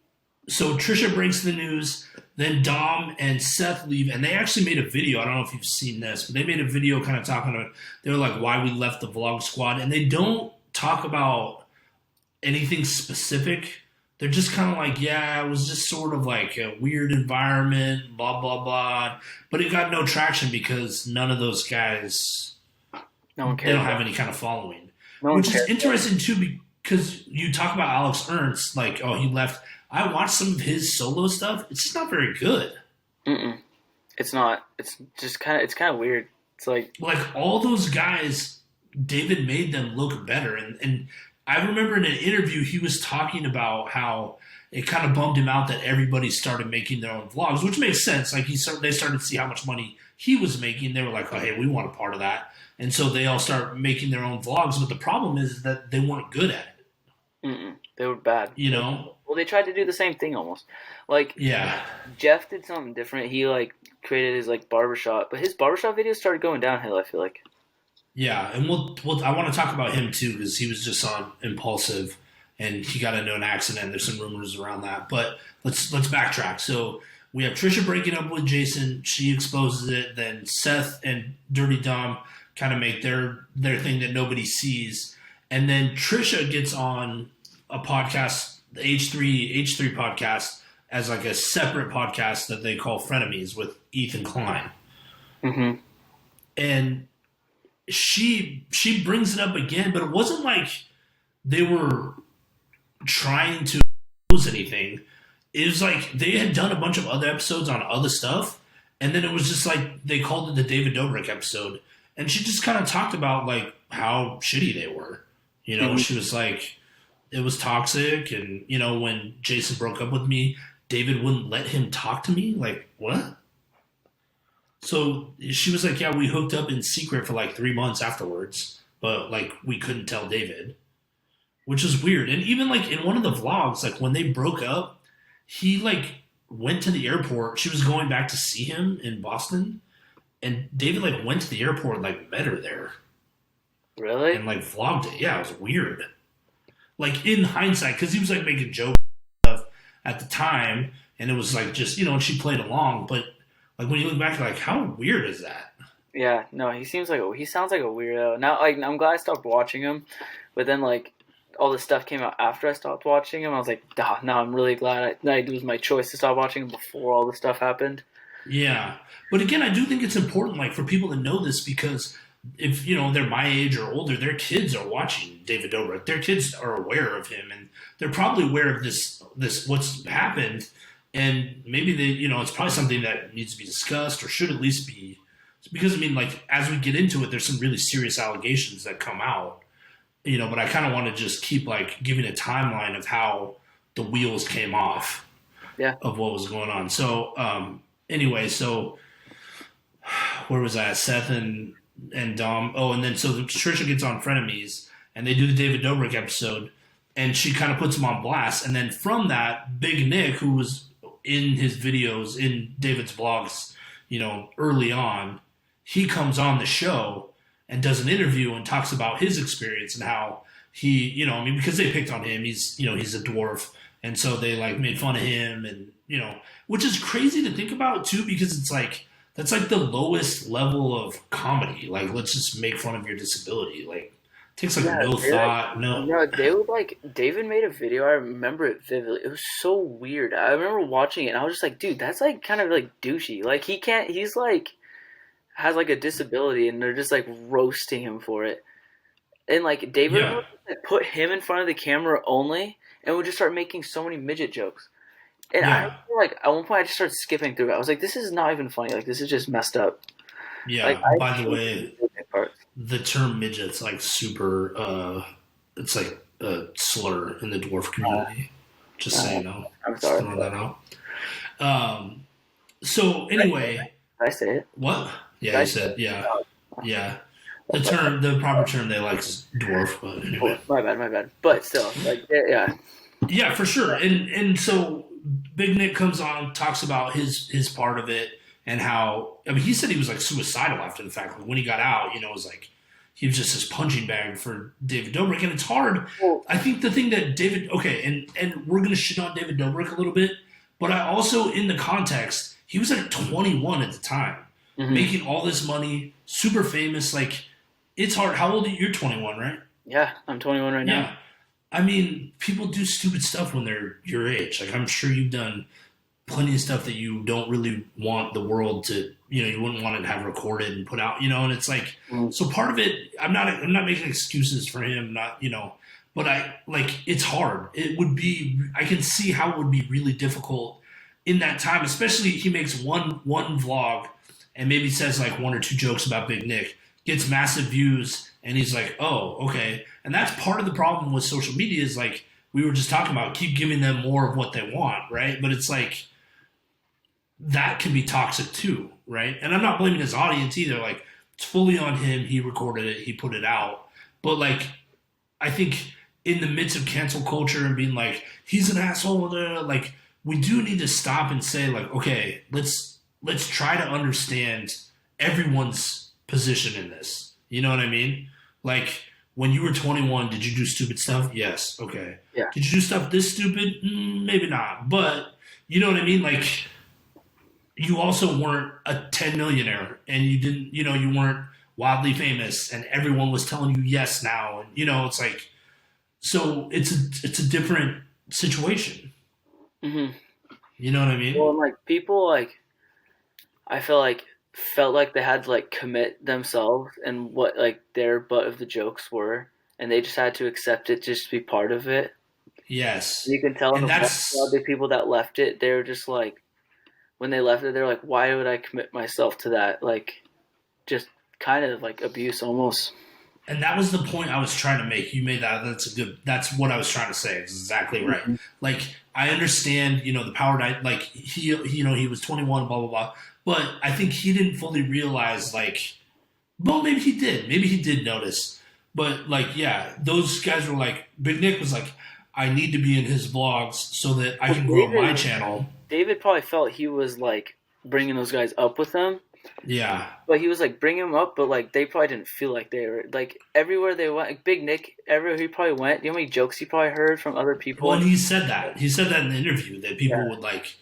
Trisha breaks the news. Then Dom and Seth leave, and they actually made a video. I don't know if you've seen this, but they made a video kind of talking about. They were like, why we left the vlog squad, and they don't talk about anything specific. They're just kind of like, yeah, it was just sort of like a weird environment, blah, blah, blah. But it got no traction because none of those guys, No one they cares. don't have any kind of following. No one Which is cares. interesting, too, because you talk about Alex Ernst, like, oh, he left. I watched some of his solo stuff. It's just not very good. Mm-mm. It's not. It's just kind of weird. It's like All those guys, David made them look better. And I remember in an interview, he was talking about how it kind of bummed him out that everybody started making their own vlogs, which makes sense. Like they started to see how much money he was making. They were like, oh, hey, we want a part of that. And so they all start making their own vlogs. But the problem is that they weren't good at it. mm-mm. They were bad. You know? Well, they tried to do the same thing almost. Like Yeah. Jeff did something different. He like created his like barbershop, but his barbershop videos started going downhill. I feel like. Yeah, and I want to talk about him too because he was just on Impulsive, and he got into an accident. There's some rumors around that, but let's backtrack. So we have Trisha breaking up with Jason. She exposes it. Then Seth and Dirty Dom kind of make their thing that nobody sees, and then Trisha gets on a podcast, the H3 podcast, as like a separate podcast that they call Frenemies with Ethan Klein, Mm-hmm. and she brings it up again, but it wasn't like they were trying to expose anything. It was like they had done a bunch of other episodes on other stuff, and then it was just like they called it the David Dobrik episode, and she just kind of talked about like how shitty they were. You know, Mhm. she was like, it was toxic, and you know, when Jason broke up with me, David wouldn't let him talk to me. Like, what? So she was like, yeah, we hooked up in secret for like 3 months afterwards, but like we couldn't tell David, which is weird. And even like in one of the vlogs, like when they broke up, he like went to the airport. She was going back to see him in Boston, and David like went to the airport and like met her there Really? and like vlogged it. Yeah, it was weird. Like in hindsight, because he was like making jokes and stuff at the time, and it was like just, you know, and she played along, but like when you look back, like how weird is that? Yeah. No, he sounds like a weirdo. Now, like, I'm glad I stopped watching him, but then like all this stuff came out after I stopped watching him. I was like, now I'm really glad it was my choice to stop watching him before all this stuff happened. Yeah, but again, I do think it's important, like for people to know this because if you know they're my age or older, their kids are watching David Dobrik. Their kids are aware of him, and they're probably aware of this what's happened, and maybe they, you know, it's probably something that needs to be discussed or should at least be because I mean, like as we get into it, there's some really serious allegations that come out, you know. But I kind of want to just keep like giving a timeline of how the wheels came off, Yeah. of what was going on. So anyway, so where was I? Seth and Dom. Oh, and then so Trisha gets on Frenemies, and they do the David Dobrik episode, and she kind of puts him on blast. And then from that, Big Nick, who was in his videos in David's blogs, you know, early on, he comes on the show and does an interview and talks about his experience and how he, you know, I mean, because they picked on him, he's, you know, he's a dwarf, and so they like made fun of him, and you know, which is crazy to think about too, because it's like that's like the lowest level of comedy. Like, let's just make fun of your disability. Like, it takes like no thought, no. No, they would like David made a video. I remember it vividly. It was so weird. I remember watching it, and I was just like, dude, that's like kind of like douchey. Like he can't. He's like has like a disability, and they're just like roasting him for it. And like David would like, put him in front of the camera only, and would just start making so many midget jokes. And I Yeah. feel like at one point I just started skipping through it. I was like, this is not even funny. Like, this is just messed up. Like, Yeah. I By the hate way, the parts. the term midget's like super. It's like a slur in the dwarf community. Just so Uh, you know, I'm just sorry. throwing that out. So anyway, Did I say it? what? Did Yeah, I you say said it? yeah, Oh, yeah. that's my The proper term they like is dwarf, but anyway. oh, my bad, my bad. But still, like, yeah. Yeah, for sure. And so Big Nick comes on, talks about his part of it and how I mean he said he was like suicidal after the fact. Like when he got out, it was like he was just this punching bag for David Dobrik, and it's hard. Well, I think the thing that David and we're gonna shit on David Dobrik a little bit, but I also in the context he was like 21 at the time, mhm. making all this money, super famous. Like it's hard. How old are you? You're 21, right? Yeah, I'm 21 right now. Yeah. I mean, people do stupid stuff when they're your age. Like I'm sure you've done plenty of stuff that you don't really want the world to, you wouldn't want it to have recorded and put out, and it's like, Mhm. so part of it, I'm not making excuses for him, not, but it's hard. It would be, I can see how it would be really difficult in that time, especially he makes one vlog and maybe says like one or two jokes about Big Nick, gets massive views, and he's like, oh, okay. And that's part of the problem with social media is like, we were just talking about, keep giving them more of what they want, right? But it's like, that can be toxic too, right? And I'm not blaming his audience either. Like it's fully on him. He recorded it. He put it out. But like, I think in the midst of cancel culture and being like he's an asshole, like we do need to stop and say like, okay, let's try to understand everyone's position in this. You know what I mean? Like when you were 21, did you do stupid stuff? Yes. Okay. Yeah. Did you do stuff this stupid? Maybe not. But you know what I mean? Like you also weren't a 10 millionaire and you didn't, you weren't wildly famous and everyone was telling you yes now. And, it's like, so it's a different situation. Hmm. You know what I mean? Well, and, like people like I feel like felt like they had to like commit themselves and what like their butt of the jokes were, and they just had to accept it just to be part of it. Yes. You can tell in And the that's, the people that left it, they were just like when they left it, they're like, why would I commit myself to that? Like just kind of like abuse almost. and that was the point I was trying to make. You made that. That's what I was trying to say. It's exactly right. Mhm. Like, I understand, the power, like, he was 21, blah, blah, blah. But I think he didn't fully realize, like, well, maybe he did. Maybe he did notice. But like, yeah, those guys were like, Big Nick was like, I need to be in his vlogs so that I Well, can grow my channel. David probably felt he was like bringing those guys up with him, Yeah, but he was like bringing them up, but like they probably didn't feel like they were like everywhere they went. Like, Big Nick, everywhere he probably went, you know how many jokes he probably heard from other well, people. and he said that. He said that in the interview that Yeah, people would like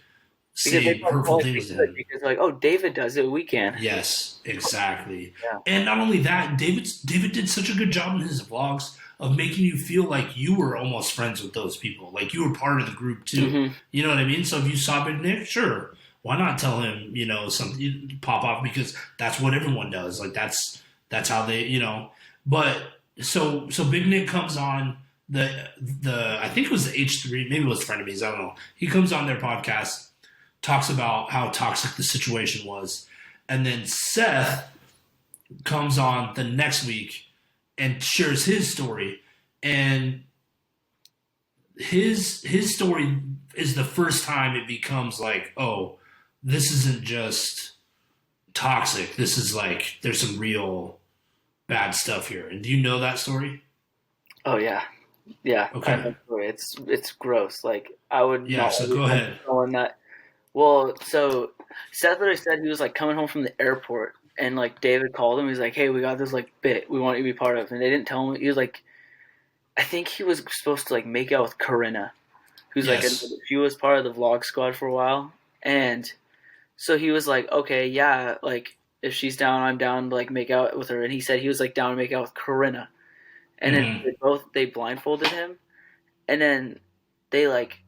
because they say probably hurtful call it things to good him. because like, oh, David does it, we can. Yes, exactly. Yeah. And not only that, David did such a good job in his vlogs of making you feel like you were almost friends with those people, like you were part of the group too. Hmm. You know what I mean? So if you saw Big Nick, sure, why not tell him, something pop off because that's what everyone does. Like that's how they, But so Big Nick comes on the I think it was the H3, maybe it was Frenemies, I don't know. He comes on their podcast, talks about how toxic the situation was, and then Seth comes on the next week and shares his story, and his story is the first time it becomes like, oh, this isn't just toxic. This is like there's some real bad stuff here. And do you know that story? Oh yeah, yeah. I Okay. know. It's gross. Like I would Yeah. not So be go ahead. someone that. Well, so Seth literally said he was like coming home from the airport, and like David called him. He's like, "Hey, we got this like bit we want you to be part of," and they didn't tell him. He was like, I think he was supposed to like make out with Corinna, who's like Yes. she was part of the vlog squad for a while, and so he was like, okay, yeah, like if she's down, I'm down to like make out with her, and he said he was like down to make out with Corinna, and then Mm-hmm. they blindfolded him, and then they like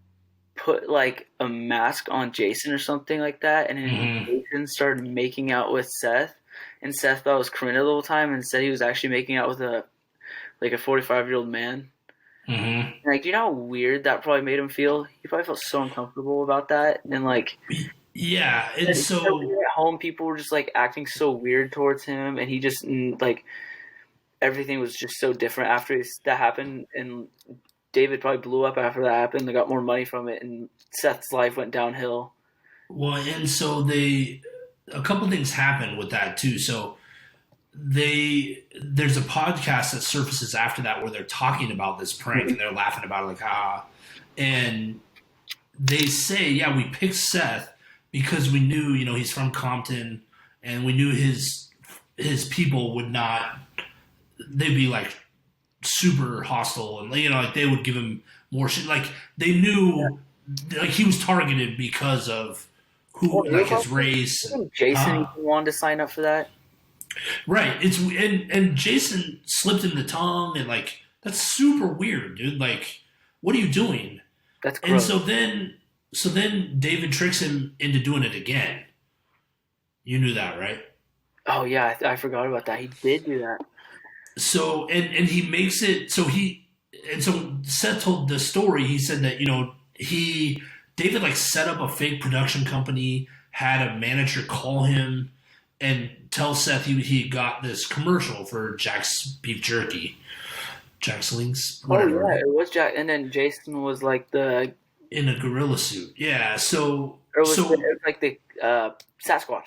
put like a mask on Jason or something like that, and then Mm-hmm. Jason started making out with Seth, and Seth thought it was Corinna the whole time, and said he was actually making out with a 45-year-old man. Mm-hmm. Like, you know how weird that probably made him feel? He probably felt so uncomfortable about that. And like, Yeah, and he said when he so was at home, people were just like acting so weird towards him, and he just like everything was just so different after that happened. And David probably blew up after that happened. They got more money from it, and Seth's life went downhill. well, and so they a couple things happened with that too. So there's a podcast that surfaces after that where they're talking about this prank and they're laughing about it like and they say, yeah, we picked Seth because we knew, he's from Compton, and we knew his people would not, they'd be like super hostile, and like they would give him more shit. Like they knew, like he was targeted because of Well, who, like his race. I think Jason even wanted to sign up for that. Right. And Jason slipped in the tongue, and like that's super weird, dude. Like, what are you doing? That's And gross. so then David tricks him into doing it again. You knew that, right? Oh yeah, I forgot about that. He did do that. So and he makes it so he and so Seth told the story. He said that he David like set up a fake production company, had a manager call him and tell Seth he got this commercial for Jack's beef jerky, Jack's Links, Oh yeah, whatever, it was Jack, and then Jason was like the, in a gorilla suit. Yeah. So or it so was like the Sasquatch.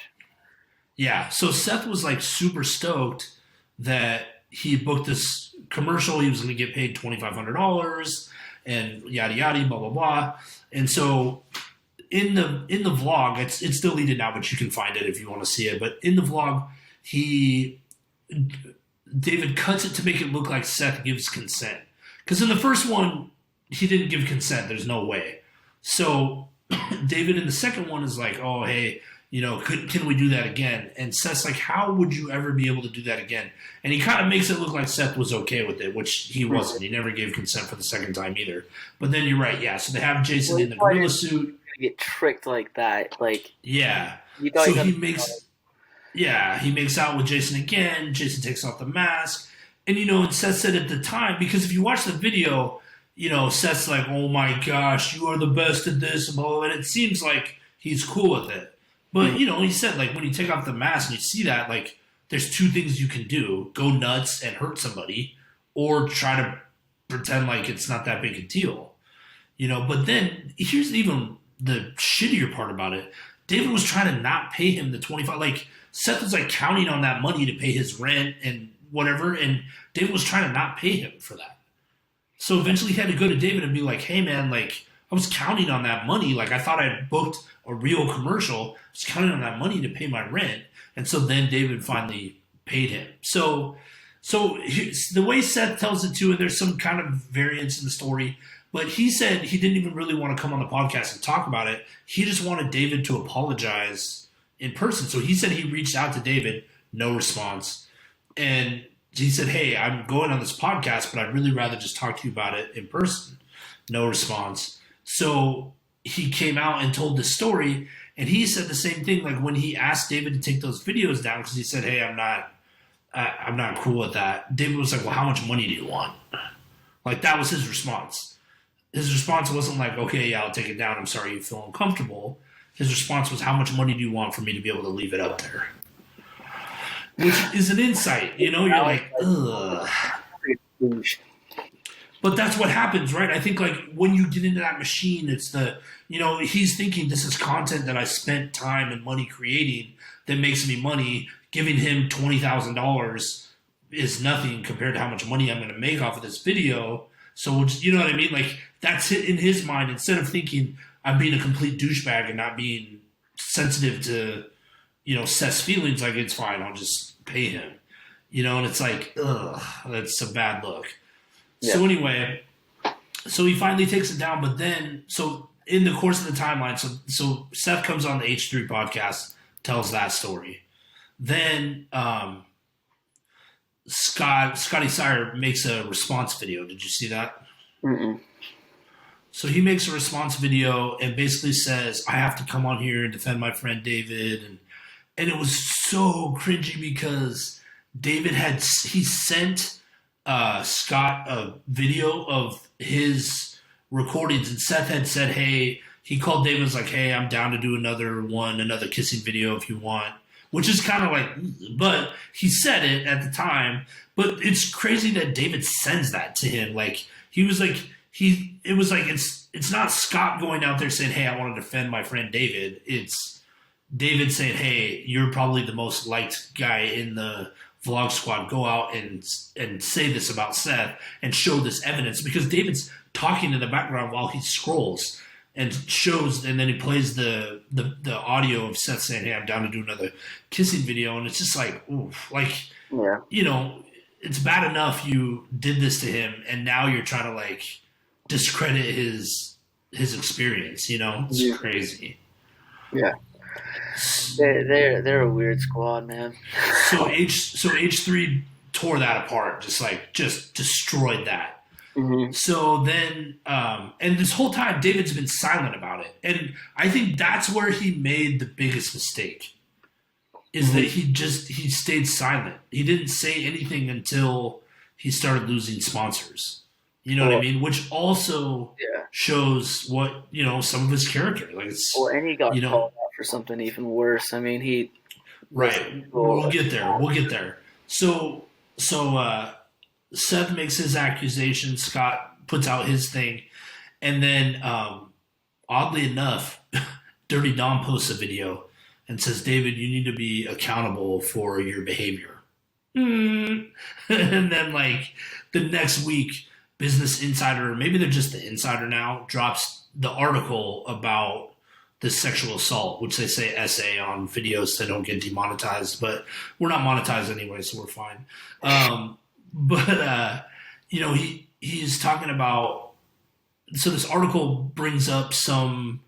yeah. So Seth was like super stoked that he booked this commercial. He was going to get paid $2,500 and yada yada, blah blah blah. And so in the vlog, it's deleted now, but you can find it if you want to see it. But in the vlog, he David cuts it to make it look like Seth gives consent, because in the first one he didn't give consent. There's no way. So David in the second one is like, oh hey, can we do that again? And Seth's like, how would you ever be able to do that again? And he kind of makes it look like Seth was okay with it, which he wasn't. He never gave consent for the second time either. But then you're right, yeah. So they have Jason Well, he in the probably gorilla didn't suit. get tricked like that. Like Yeah. he thought So he got. he makes out with Jason again. Jason takes off the mask. And Seth said at the time, because if you watch the video, Seth's like, oh my gosh, you are the best at this, and blah, blah, blah. And it seems like he's cool with it. But, he said, like, when you take off the mask and you see that, like, there's two things you can do: go nuts and hurt somebody, or try to pretend like it's not that big a deal. But then here's even the shittier part about it. David was trying to not pay him the 25. Like Seth was like counting on that money to pay his rent and whatever, and David was trying to not pay him for that. So eventually he had to go to David and be like, hey man, like I was counting on that money. Like I thought I had booked a real commercial. I was counting on that money to pay my rent. And so then David finally paid him. So the way Seth tells it too, and there's some kind of variance in the story, but he said he didn't even really want to come on the podcast and talk about it. He just wanted David to apologize in person. So he said he reached out to David, no response. And he said, hey, I'm going on this podcast, but I'd really rather just talk to you about it in person. No response. So he came out and told this story, and he said the same thing. Like when he asked David to take those videos down, because he said, hey, I'm not cool with that. David was like, well, how much money do you want? Like that was his response. His response wasn't like, okay, yeah, I'll take it down. I'm sorry you feel uncomfortable. His response was, how much money do you want for me to be able to leave it up there? Which is an insight, you're like, ugh. But that's what happens, right? I think like when you get into that machine, it's he's thinking this is content that I spent time and money creating that makes me money. Giving him $20,000 is nothing compared to how much money I'm going to make off of this video. So you know what I mean? Like that's it in his mind. Instead of thinking I'm being a complete douchebag and not being sensitive to, Seth's feelings, like it's fine, I'll just pay him. And it's like, ugh, that's a bad look. Yeah. So anyway, so he finally takes it down, but then so in the course of the timeline, so Seth comes on the H3 podcast, tells that story. Then Scotty Sire makes a response video. Did you see that? Mm-mm. So he makes a response video and basically says, I have to come on here and defend my friend David. And it was so cringy because David he sent Scott a video of his recordings, and Seth had said, "Hey," he called David, was like, "Hey, I'm down to do another kissing video if you want." Which is kind of like, but he said it at the time. But it's crazy that David sends that to him. Like he was like it was like it's not Scott going out there saying, "Hey, I want to defend my friend David." It's David saying, "Hey, you're probably the most liked guy in the vlog squad. Go out and say this about Seth and show this evidence," because David's talking in the background while he scrolls and shows, and then he plays the audio of Seth saying, "Hey, I'm down to do another kissing video," and it's just like, oof, like, Yeah. you know, it's bad enough you did this to him, and now you're trying to like discredit his experience. You know, it's crazy. Yeah. They're a weird squad, man. So H3 tore that apart, just destroyed that. Mm-hmm. So then, and this whole time, David's been silent about it, and I think that's where he made the biggest mistake. Is that he stayed silent. He didn't say anything until he started losing sponsors. You know what I mean? Which also shows what, some of his character. Like it's and he got called out for something even worse. I mean, he We'll get there. So Seth makes his accusation. Scott puts out his thing, and then oddly enough, Dirty Dom posts a video and says, "David, you need to be accountable for your behavior." And then like the next week, Business Insider, maybe they're just the Insider now, drops the article about this sexual assault, which they say essay on videos that don't get demonetized, but we're not monetized anyway, so we're fine. He's talking about, so this article brings up some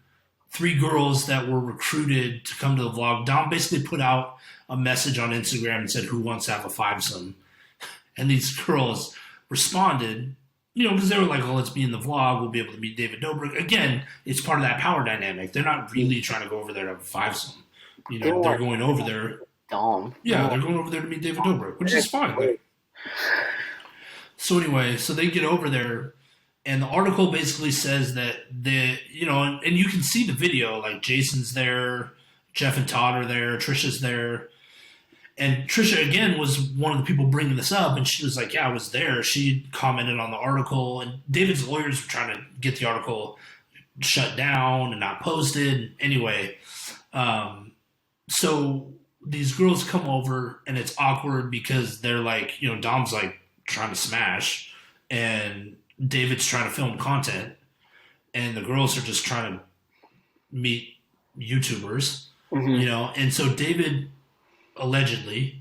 3 girls that were recruited to come to the vlog. Dom basically put out a message on Instagram and said, "Who wants to have a fivesome?" And these girls responded, because they were like, "Oh, let's be in the vlog. We'll be able to meet David Dobrik." Again, it's part of that power dynamic. They're not really trying to go over there to have a fivesome. They're going over there. Dom. Yeah, they're going over there to meet David Dobrik, which is fine. So anyway, so they get over there, and the article basically says that and you can see the video, like Jason's there, Jeff and Todd are there, Trisha's there. And Trisha, again, was one of the people bringing this up, and she was like, "Yeah, I was there." She commented on the article, and David's lawyers were trying to get the article shut down and not posted. Anyway, so these girls come over, and it's awkward because they're like, Dom's like trying to smash, and David's trying to film content, and the girls are just trying to meet YouTubers, and so David allegedly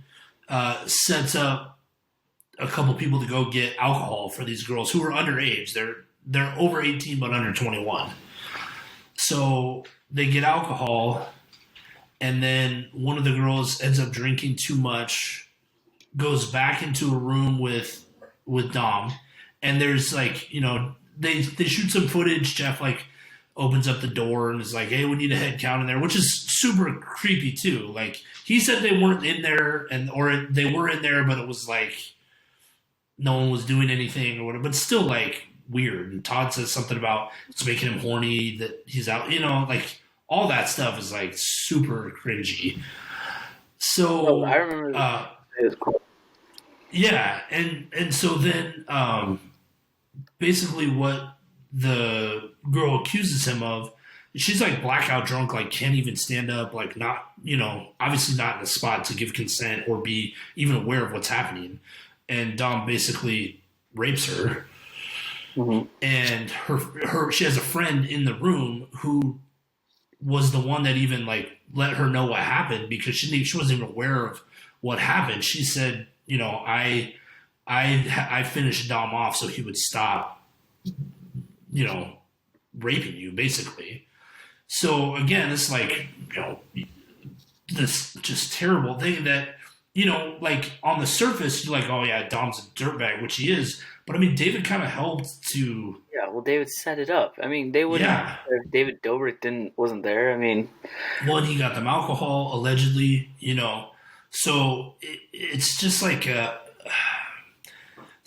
sets up a couple people to go get alcohol for these girls who are underage. They're over 18 but under 21. So they get alcohol, and then one of the girls ends up drinking too much, goes back into a room with Dom, and there's like, they shoot some footage. Jeff like opens up the door and is like, "Hey, we need a head count in there," which is super creepy too. Like he said they weren't in there, or they were in there, but it was like no one was doing anything or whatever. But still like weird. And Todd says something about it's making him horny that he's out. Like all that stuff is like super cringy. So I remember it was cool. Yeah, and so then basically what the girl accuses him of, she's like blackout drunk, like can't even stand up, like not, obviously not in a spot to give consent or be even aware of what's happening. And Dom basically rapes her. Mm-hmm. And she has a friend in the room who was the one that even like let her know what happened, because she wasn't even aware of what happened. She said, I finished Dom off so he would stop, raping you, basically. So again, it's like, this just terrible thing that, like on the surface, you're like, "Oh yeah, Dom's a dirtbag," which he is. But I mean, David kind of helped to. Yeah, well, David set it up. I mean, they wouldn't. Yeah. If David Dobrik wasn't there. I mean, well, he got them alcohol allegedly. So it's just like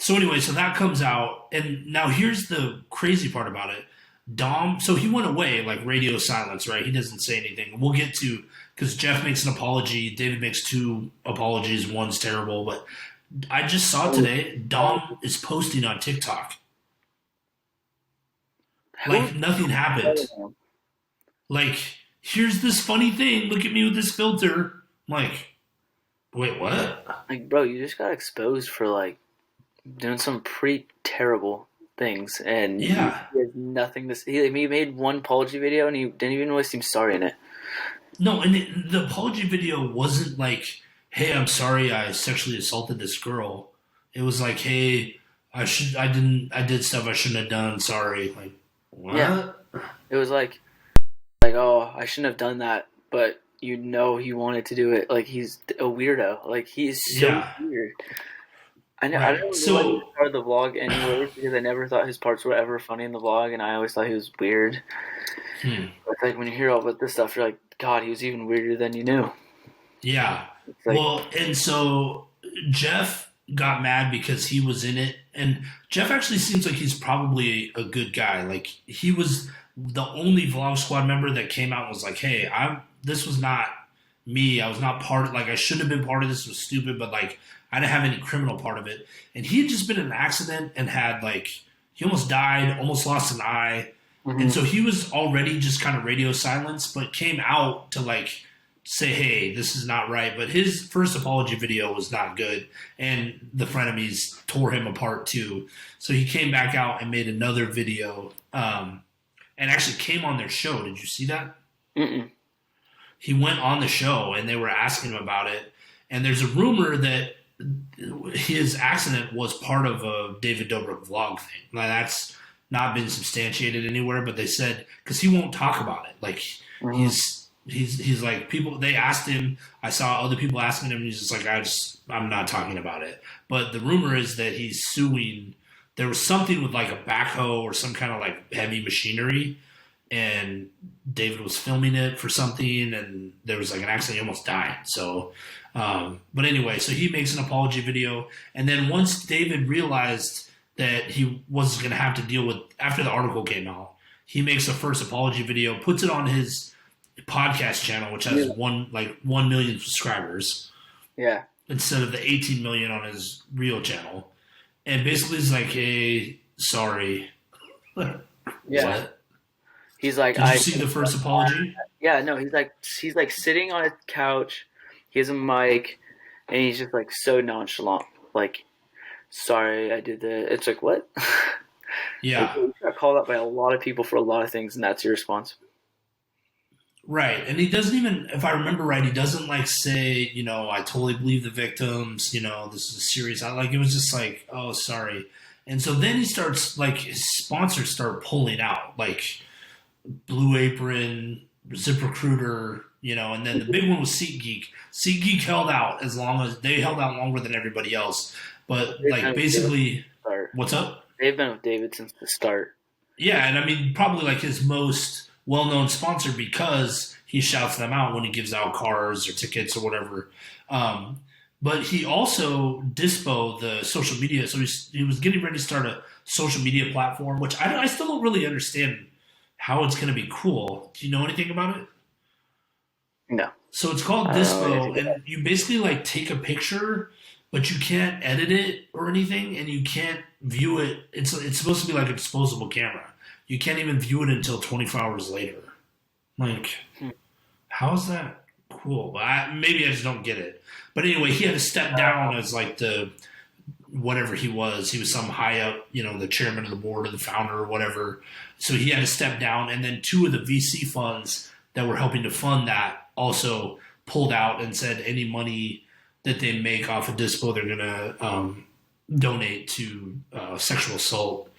So anyway, so that comes out, and now here's the crazy part about it. Dom, so he went away like radio silence, right? He doesn't say anything. We'll get to because Jeff makes an apology, David makes two apologies, one's terrible, but I just saw today Dom is posting on TikTok like nothing happened. Like, here's this funny thing. Look at me with this filter. I'm like, wait, what? Like, bro, you just got exposed for like doing some pretty terrible things, and Yeah. he has nothing to say. He made one apology video, and he didn't even really seem sorry in it. No, and the apology video wasn't like, hey, I'm sorry I sexually assaulted this girl. It was like, hey, I did stuff I shouldn't have done. Sorry. Like, what? Yeah. It was like, oh, I shouldn't have done that, but you know he wanted to do it. Like, he's a weirdo. Like, he's so weird. I know. I don't know why he started the vlog anyways, because I never thought his parts were ever funny in the vlog, and I always thought he was weird. It's like when you hear all about this stuff, you're like, God, he was even weirder than you knew. Yeah. Like, well, and so Jeff got mad because he was in it, and Jeff actually seems like he's probably a good guy. Like, he was the only Vlog Squad member that came out and was like, hey, this was not me. I was not part of, like, I shouldn't have been part of this. It was stupid, but like, I didn't have any criminal part of it. And he had just been in an accident and had like, he almost died, almost lost an eye. Mm-hmm. And so he was already just kind of radio silence, but came out to like say, hey, this is not right. But his first apology video was not good. And the frenemies tore him apart too. So he came back out and made another video and actually came on their show. Did you see that? Mm-mm. He went on the show and they were asking him about it. And there's a rumor that his accident was part of a David Dobrik vlog thing. Now, that's not been substantiated anywhere, but they said, because he won't talk about it. Like, he's like, people, they asked him, I saw other people asking him, and he's just like, I'm not talking about it. But the rumor is that he's suing, there was something with like a backhoe or some kind of like heavy machinery, and David was filming it for something, and there was like an accident, he almost died. So, but anyway, so he makes an apology video, and then once David realized that he was going to have to deal with, after the article came out, he makes a first apology video, puts it on his podcast channel, which has 1 million subscribers. Yeah. Instead of the 18 million on his real channel. And basically he's like, hey, sorry. Yeah. What? He's like, Did you see the first apology? Yeah, no, he's like sitting on a couch, he has a mic, and he's just like so nonchalant. Like, sorry, I did that. It's like, what? Yeah. Like, you got called out by a lot of people for a lot of things, and that's your response. Right. And he doesn't even, if I remember right, he doesn't like say, I totally believe the victims, this is serious. It was just like, oh, sorry. And so then he starts, like, his sponsors start pulling out, like Blue Apron, ZipRecruiter, and then the big one was SeatGeek. SeatGeek held out they held out longer than everybody else. But like basically, what's up? They've been with David since the start. Yeah, and I mean probably like his most well-known sponsor because he shouts them out when he gives out cars or tickets or whatever. But he also dispo the social media. So he was getting ready to start a social media platform, which I still don't really understand how it's going to be cool. Do you know anything about it? No. So it's called dispo, and you basically like take a picture, but you can't edit it or anything, and you can't view it. It's supposed to be like a disposable camera. You can't even view it until 24 hours later. Like, how is that cool? Maybe I just don't get it. But anyway, he had to step down as like the whatever he was. He was some high up, the chairman of the board or the founder or whatever. So he had to step down, and then two of the VC funds that were helping to fund that also pulled out and said any money that they make off of Dispo, they're going to donate to sexual assault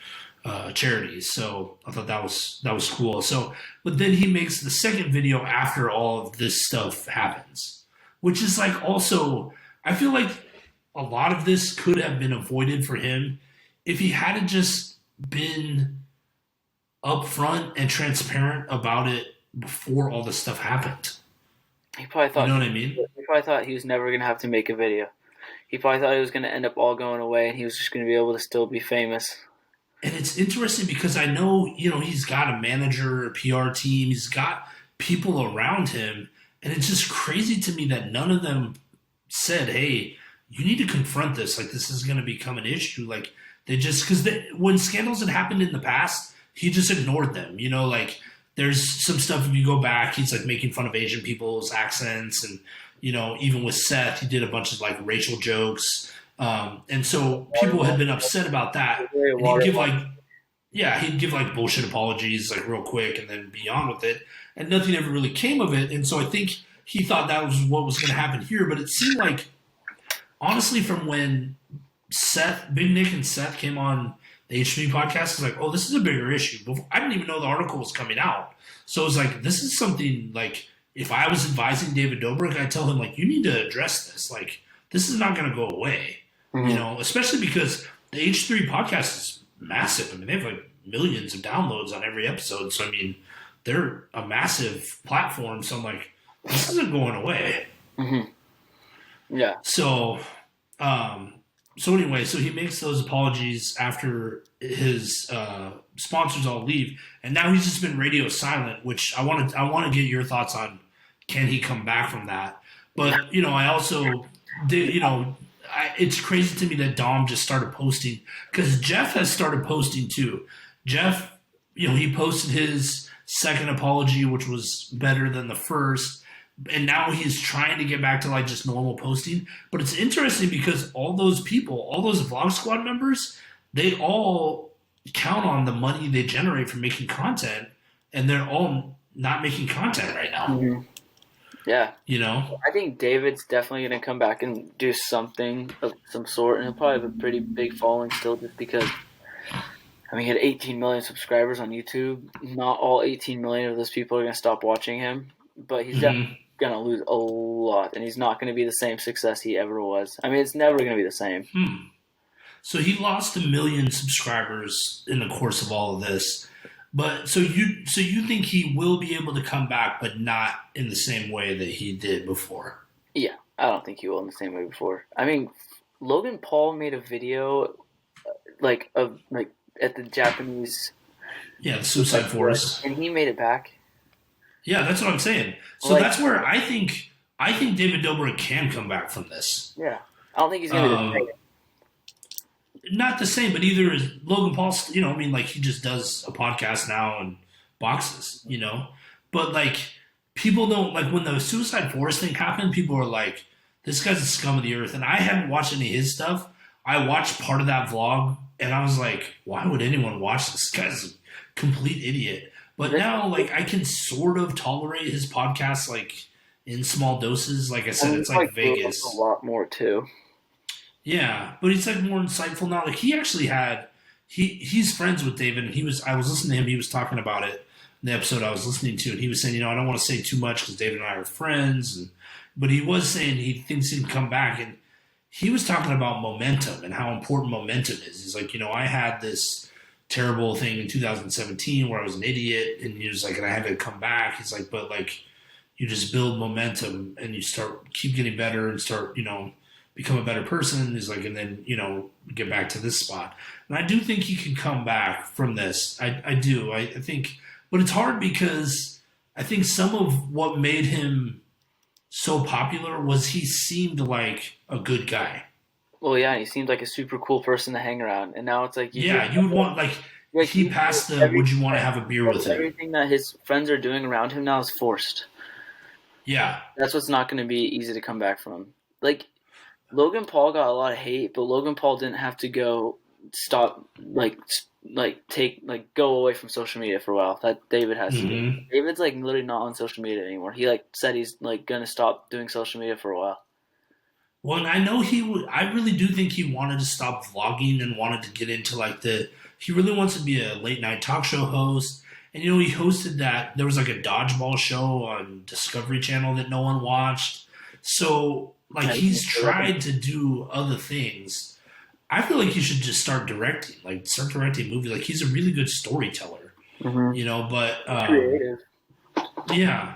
charities. So I thought that was cool. So, but then he makes the second video after all of this stuff happens, which is like also, I feel like a lot of this could have been avoided for him if he hadn't just been upfront and transparent about it before all this stuff happened. He probably thought, you know what I mean? He probably thought he was never going to have to make a video. He probably thought it was going to end up all going away, and he was just going to be able to still be famous. And it's interesting because I know, he's got a manager, a PR team, he's got people around him, and it's just crazy to me that none of them said, hey, you need to confront this. Like, this is going to become an issue. Like, they just, because when scandals had happened in the past, he just ignored them. Like, there's some stuff, if you go back, he's like making fun of Asian people's accents. And, even with Seth, he did a bunch of like racial jokes. And so people had been upset about that. And he'd give like bullshit apologies, like real quick, and then be on with it. And nothing ever really came of it. And so I think he thought that was what was going to happen here. But it seemed like, honestly, from when Big Nick and Seth came on the H3 podcast, it's like, oh, this is a bigger issue. Before, I didn't even know the article was coming out. So it was like, this is something, like, if I was advising David Dobrik, I'd tell him, like, you need to address this. Like, this is not going to go away. Mm-hmm. Especially because the H3 podcast is massive. I mean, they have like millions of downloads on every episode. So, I mean, they're a massive platform. So I'm like, this isn't going away. Mm-hmm. Yeah. So anyway, so he makes those apologies after his sponsors all leave, and now he's just been radio silent. Which I want to get your thoughts on. Can he come back from that? But I also did. It's crazy to me that Dom just started posting, because Jeff has started posting too. Jeff, he posted his second apology, which was better than the first. And now he's trying to get back to like just normal posting. But it's interesting because all those people, all those Vlog Squad members, they all count on the money they generate from making content, and they're all not making content right now. Mm-hmm. Yeah. I think David's definitely going to come back and do something of some sort, and he'll probably have a pretty big following still, just because, he had 18 million subscribers on YouTube. Not all 18 million of those people are going to stop watching him, but he's definitely going to lose a lot, and he's not going to be the same success he ever was. It's never going to be the same. So he lost 1 million subscribers in the course of all of this. But so you think he will be able to come back, but not in the same way that he did before? Yeah, I don't think he will in the same way before. Logan Paul made a video, at the Japanese, the Suicide Forest, and he made it back. Yeah, that's what I'm saying. So that's where I think David Dobrik can come back from this. Yeah, I don't think he's going to. Not the same, but either is Logan Paul. He just does a podcast now and boxes. But like, people don't like, when the Suicide Forest thing happened. People were like, "This guy's a scum of the earth." And I hadn't watched any of his stuff. I watched part of that vlog, and I was like, "Why would anyone watch this? This guy's a complete idiot." But now, like, I can sort of tolerate his podcast, like, in small doses. Like I said, it's like Vegas. A lot more too. Yeah, but he's like more insightful now. Like, he actually had he's friends with David, and I was listening to him. He was talking about it in the episode I was listening to, and he was saying, I don't want to say too much because David and I are friends, but he was saying he thinks he can come back, and he was talking about momentum and how important momentum is. He's like, I had this terrible thing in 2017 where I was an idiot, and he was like, and I had to come back. He's like, but like, you just build momentum and you keep getting better and start, become a better person. He's like, and then, get back to this spot. And I do think he can come back from this. I do. I think, but it's hard because I think some of what made him so popular was he seemed like a good guy. Well, yeah, he seemed like a super cool person to hang around. And now it's like, you would want, like he passed the, would you want to have a beer with him? Everything that his friends are doing around him now is forced. Yeah. That's what's not going to be easy to come back from. Like, Logan Paul got a lot of hate, but Logan Paul didn't have to go go away from social media for a while. That David has to do. David's like literally not on social media anymore. He said he's gonna stop doing social media for a while. Well, and I know he would. I really do think he wanted to stop vlogging and wanted to get into he really wants to be a late night talk show host. And he hosted that. There was a dodgeball show on Discovery Channel that no one watched. So he's tried to do other things. I feel like he should just start directing movies. Like, he's a really good storyteller, but creative. Yeah,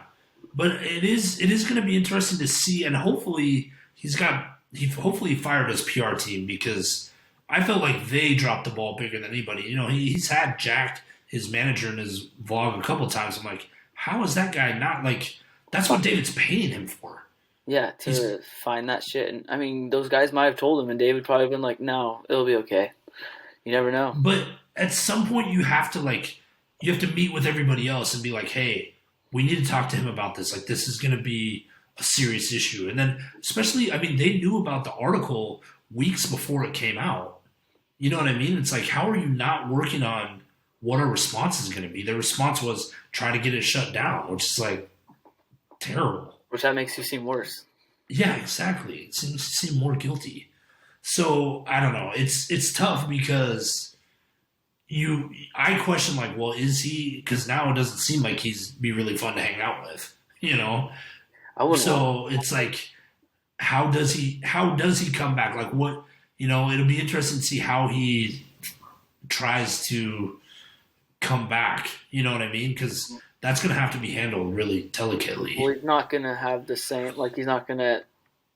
but it is going to be interesting to see, and hopefully he's got he hopefully fired his PR team because I felt like they dropped the ball bigger than anybody. He's had Jack, his manager, in his vlog a couple times. I'm like, how is that guy not like? That's what David's paying him for. Yeah, to find that shit. And I mean, those guys might have told him, and David probably been like, "No, it'll be okay." You never know. But at some point, you have to meet with everybody else and be like, hey, we need to talk to him about this. Like, this is going to be a serious issue. And then, especially, I mean, they knew about the article weeks before it came out. You know what I mean? It's like, how are you not working on what our response is going to be? Their response was try to get it shut down, which is like terrible. Which that makes you seem worse. Yeah, exactly. It seems to seem more guilty. So I don't know. It's tough because I question like, well, is he? Because now it doesn't seem like he's be really fun to hang out with. I wouldn't. So it's like, how does he come back? Like what? It'll be interesting to see how he tries to come back. You know what I mean? Because that's going to have to be handled really delicately. Well, he's not going to have the same. Like he's not going to.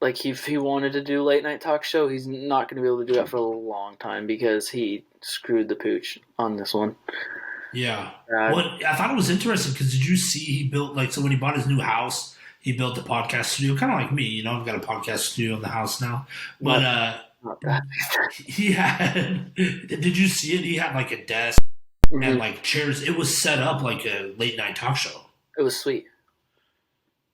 Like, if he wanted to do late night talk show, he's not going to be able to do that for a long time because he screwed the pooch on this one. Yeah. I thought it was interesting because did you see he built, so when he bought his new house, he built a podcast studio, kind of like me, I've got a podcast studio in the house now. But not that. He had, did you see it? He had like a desk and like chairs. It was set up like a late night talk show. It was sweet.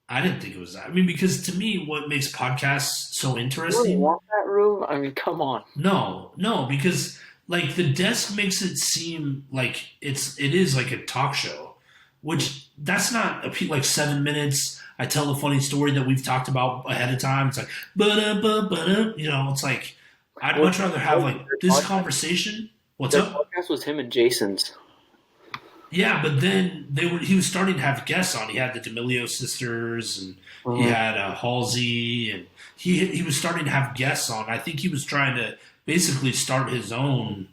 I didn't think it was that. I mean, because to me, what makes podcasts so interesting? You want that room? I mean, come on. No, because like the desk makes it seem like it is like a talk show, which that's not like 7 minutes. I tell a funny story that we've talked about ahead of time. It's like, it's like I'd much rather have like this conversation. What's up? The podcast was him and Jason's. Yeah, but then he was starting to have guests on. He had the D'Amelio sisters, and he had Halsey, and he was starting to have guests on. I think he was trying to basically start his own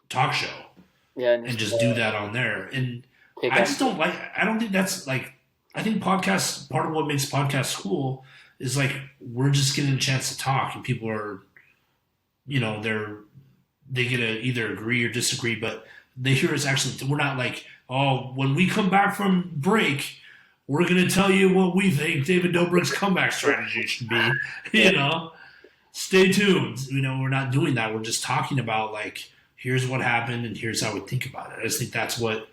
talk show, and just do that on there. And I just don't like. I don't think that's like. I think podcasts. Part of what makes podcasts cool is like we're just getting a chance to talk, and people are, they get to either agree or disagree, but they hear us actually. We're not like, oh, when we come back from break, we're going to tell you what we think David Dobrik's comeback strategy should be. Stay tuned. We're not doing that. We're just talking about like, here's what happened and here's how we think about it. I just think that's what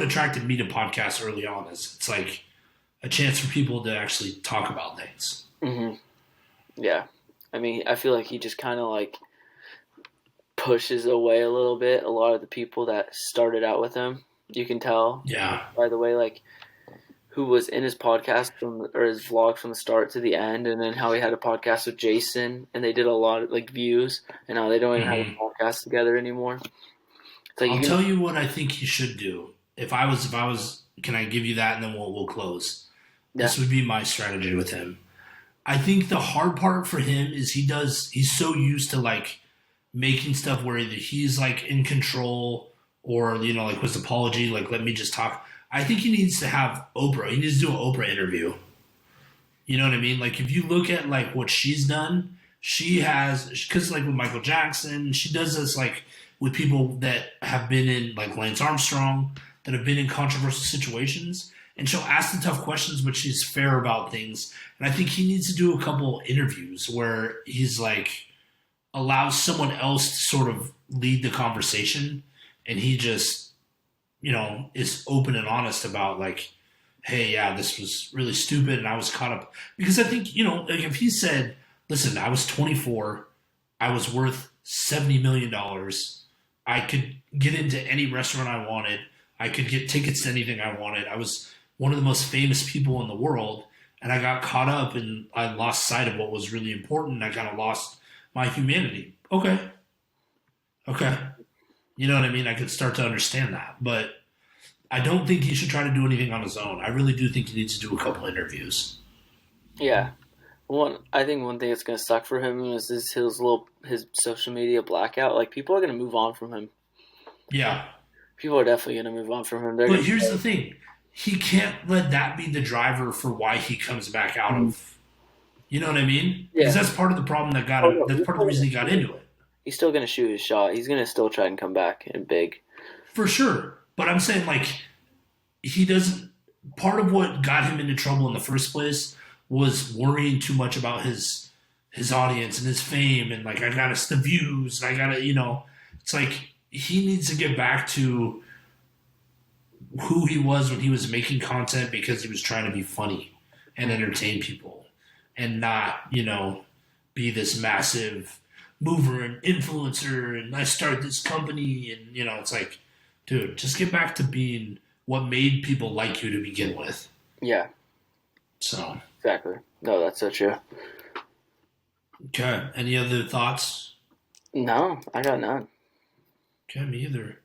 attracted me to podcasts early on. Is it's like a chance for people to actually talk about things. Mm-hmm. Yeah, I mean, I feel like he just kind of like pushes away a little bit a lot of the people that started out with him. You can tell. Yeah. By the way, like who was in his podcast or his vlog from the start to the end, and then how he had a podcast with Jason, and they did a lot of like views, and now they don't even have a podcast together anymore. Like, I'll tell you what I think he should do. If I was, can I give you that, and then we'll close? Yeah. This would be my strategy with him. I think the hard part for him is he's so used to like making stuff where either he's like in control or, like with apology, like let me just talk. I think he needs to have Oprah. He needs to do an Oprah interview. You know what I mean? Like if you look at like what she's done, she has, because like with Michael Jackson, she does this like with people that have been in like Lance Armstrong, that have been in controversial situations. And she'll ask the tough questions, but she's fair about things. And I think he needs to do a couple interviews where he's like, allows someone else to sort of lead the conversation. And he just, is open and honest about like, hey, yeah, this was really stupid and I was caught up. Because I think, like if he said, listen, I was 24, I was worth $70 million. I could get into any restaurant I wanted. I could get tickets to anything I wanted. I was one of the most famous people in the world. And I got caught up and I lost sight of what was really important. I kind of lost my humanity. Okay. You know what I mean? I could start to understand that. But I don't think he should try to do anything on his own. I really do think he needs to do a couple interviews. Yeah. I think one thing that's going to suck for him is his social media blackout. Like, people are going to move on from him. Yeah. People are definitely going to move on from him. But here's the thing. He can't let that be the driver for why he comes back out of You know what I mean? Because Yeah. that's part of the problem that got Oh him. no, That's part of the reason he got into it. he's still gonna shoot his shot. He's gonna still try and come back and big. For sure. But I'm saying, like, he doesn't. Part of what got him into trouble in the first place was worrying too much about his audience and his fame and like I got to the views and I got to it's like he needs to get back to who he was when he was making content because he was trying to be funny and entertain people and not be this massive mover and influencer and I start this company and it's like dude just get back to being what made people like you to begin with. Yeah, So exactly. No, that's so true. okay, any other thoughts? No, I got none. Okay, me either.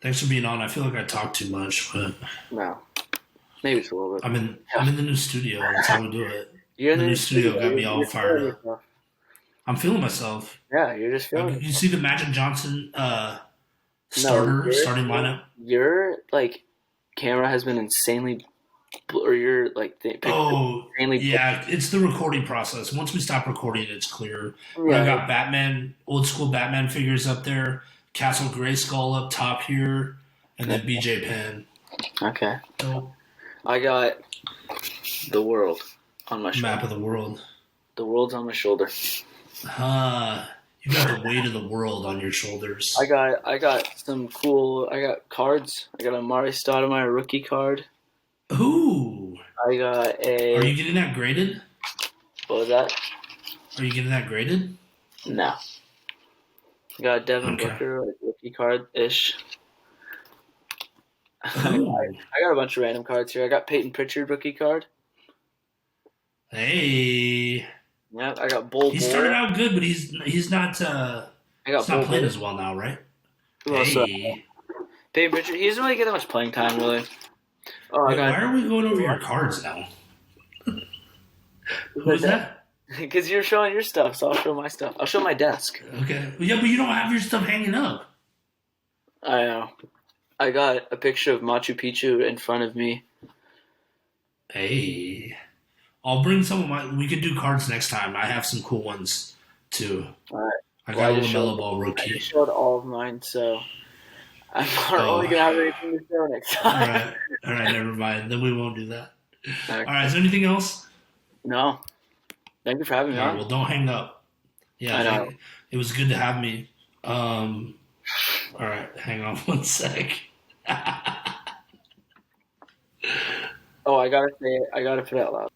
Thanks for being on. I feel like I talk too much, but No, maybe it's a little bit. I'm in the new studio. That's how we do it. You're in The the new new studio got me You're, all you're fired feeling up. yourself. I'm feeling myself. Yeah, you're just feeling You it. see the Magic Johnson No, starting lineup? your like camera has been insanely, or your like picture Oh insanely. yeah, it's the recording process. Once we stop recording, it's clear. But I Yeah. got Batman, old school Batman figures up there. Castle Grayskull up top here, and then BJ Penn. Okay. Dope. I got the world on my shoulder. Map of the world. The world's on my shoulder. You got the weight of the world on your shoulders. I got some cool. I got cards. I got a Mari Stoudemire rookie card. Ooh. I got a. Are you getting that graded? What was that? Are you getting that graded? No. I got a Devin Okay. Booker like, rookie card ish. Ooh. I got a bunch of random cards here. I got Peyton Pritchard rookie card. Hey. Yep. I got Bull. He started out good, but he's not I got he's not Bull. playing as well now, right? Who else? Hey. Peyton Pritchard. He doesn't really get that much playing time, really. Oh, Wait, why are we going over your cards now? Who's that? Because you're showing your stuff, so I'll show my stuff. I'll show my desk. Okay. Yeah, but you don't have your stuff hanging up. I know. I got a picture of Machu Picchu in front of me. Hey. I'll bring some of my. We could do cards next time. I have some cool ones too. All right. I Well, got I a just LaMelo showed- Ball I rookie. just showed all of mine, so I'm not only gonna have anything to show next time. All right, never mind. Then we won't do that. Okay. All right, is there anything else? No. Thank you for having me All right, on. well, don't hang up. Yeah, I know. it was good to have me. All right, hang on one sec. Oh, I gotta say it. I gotta put it out loud.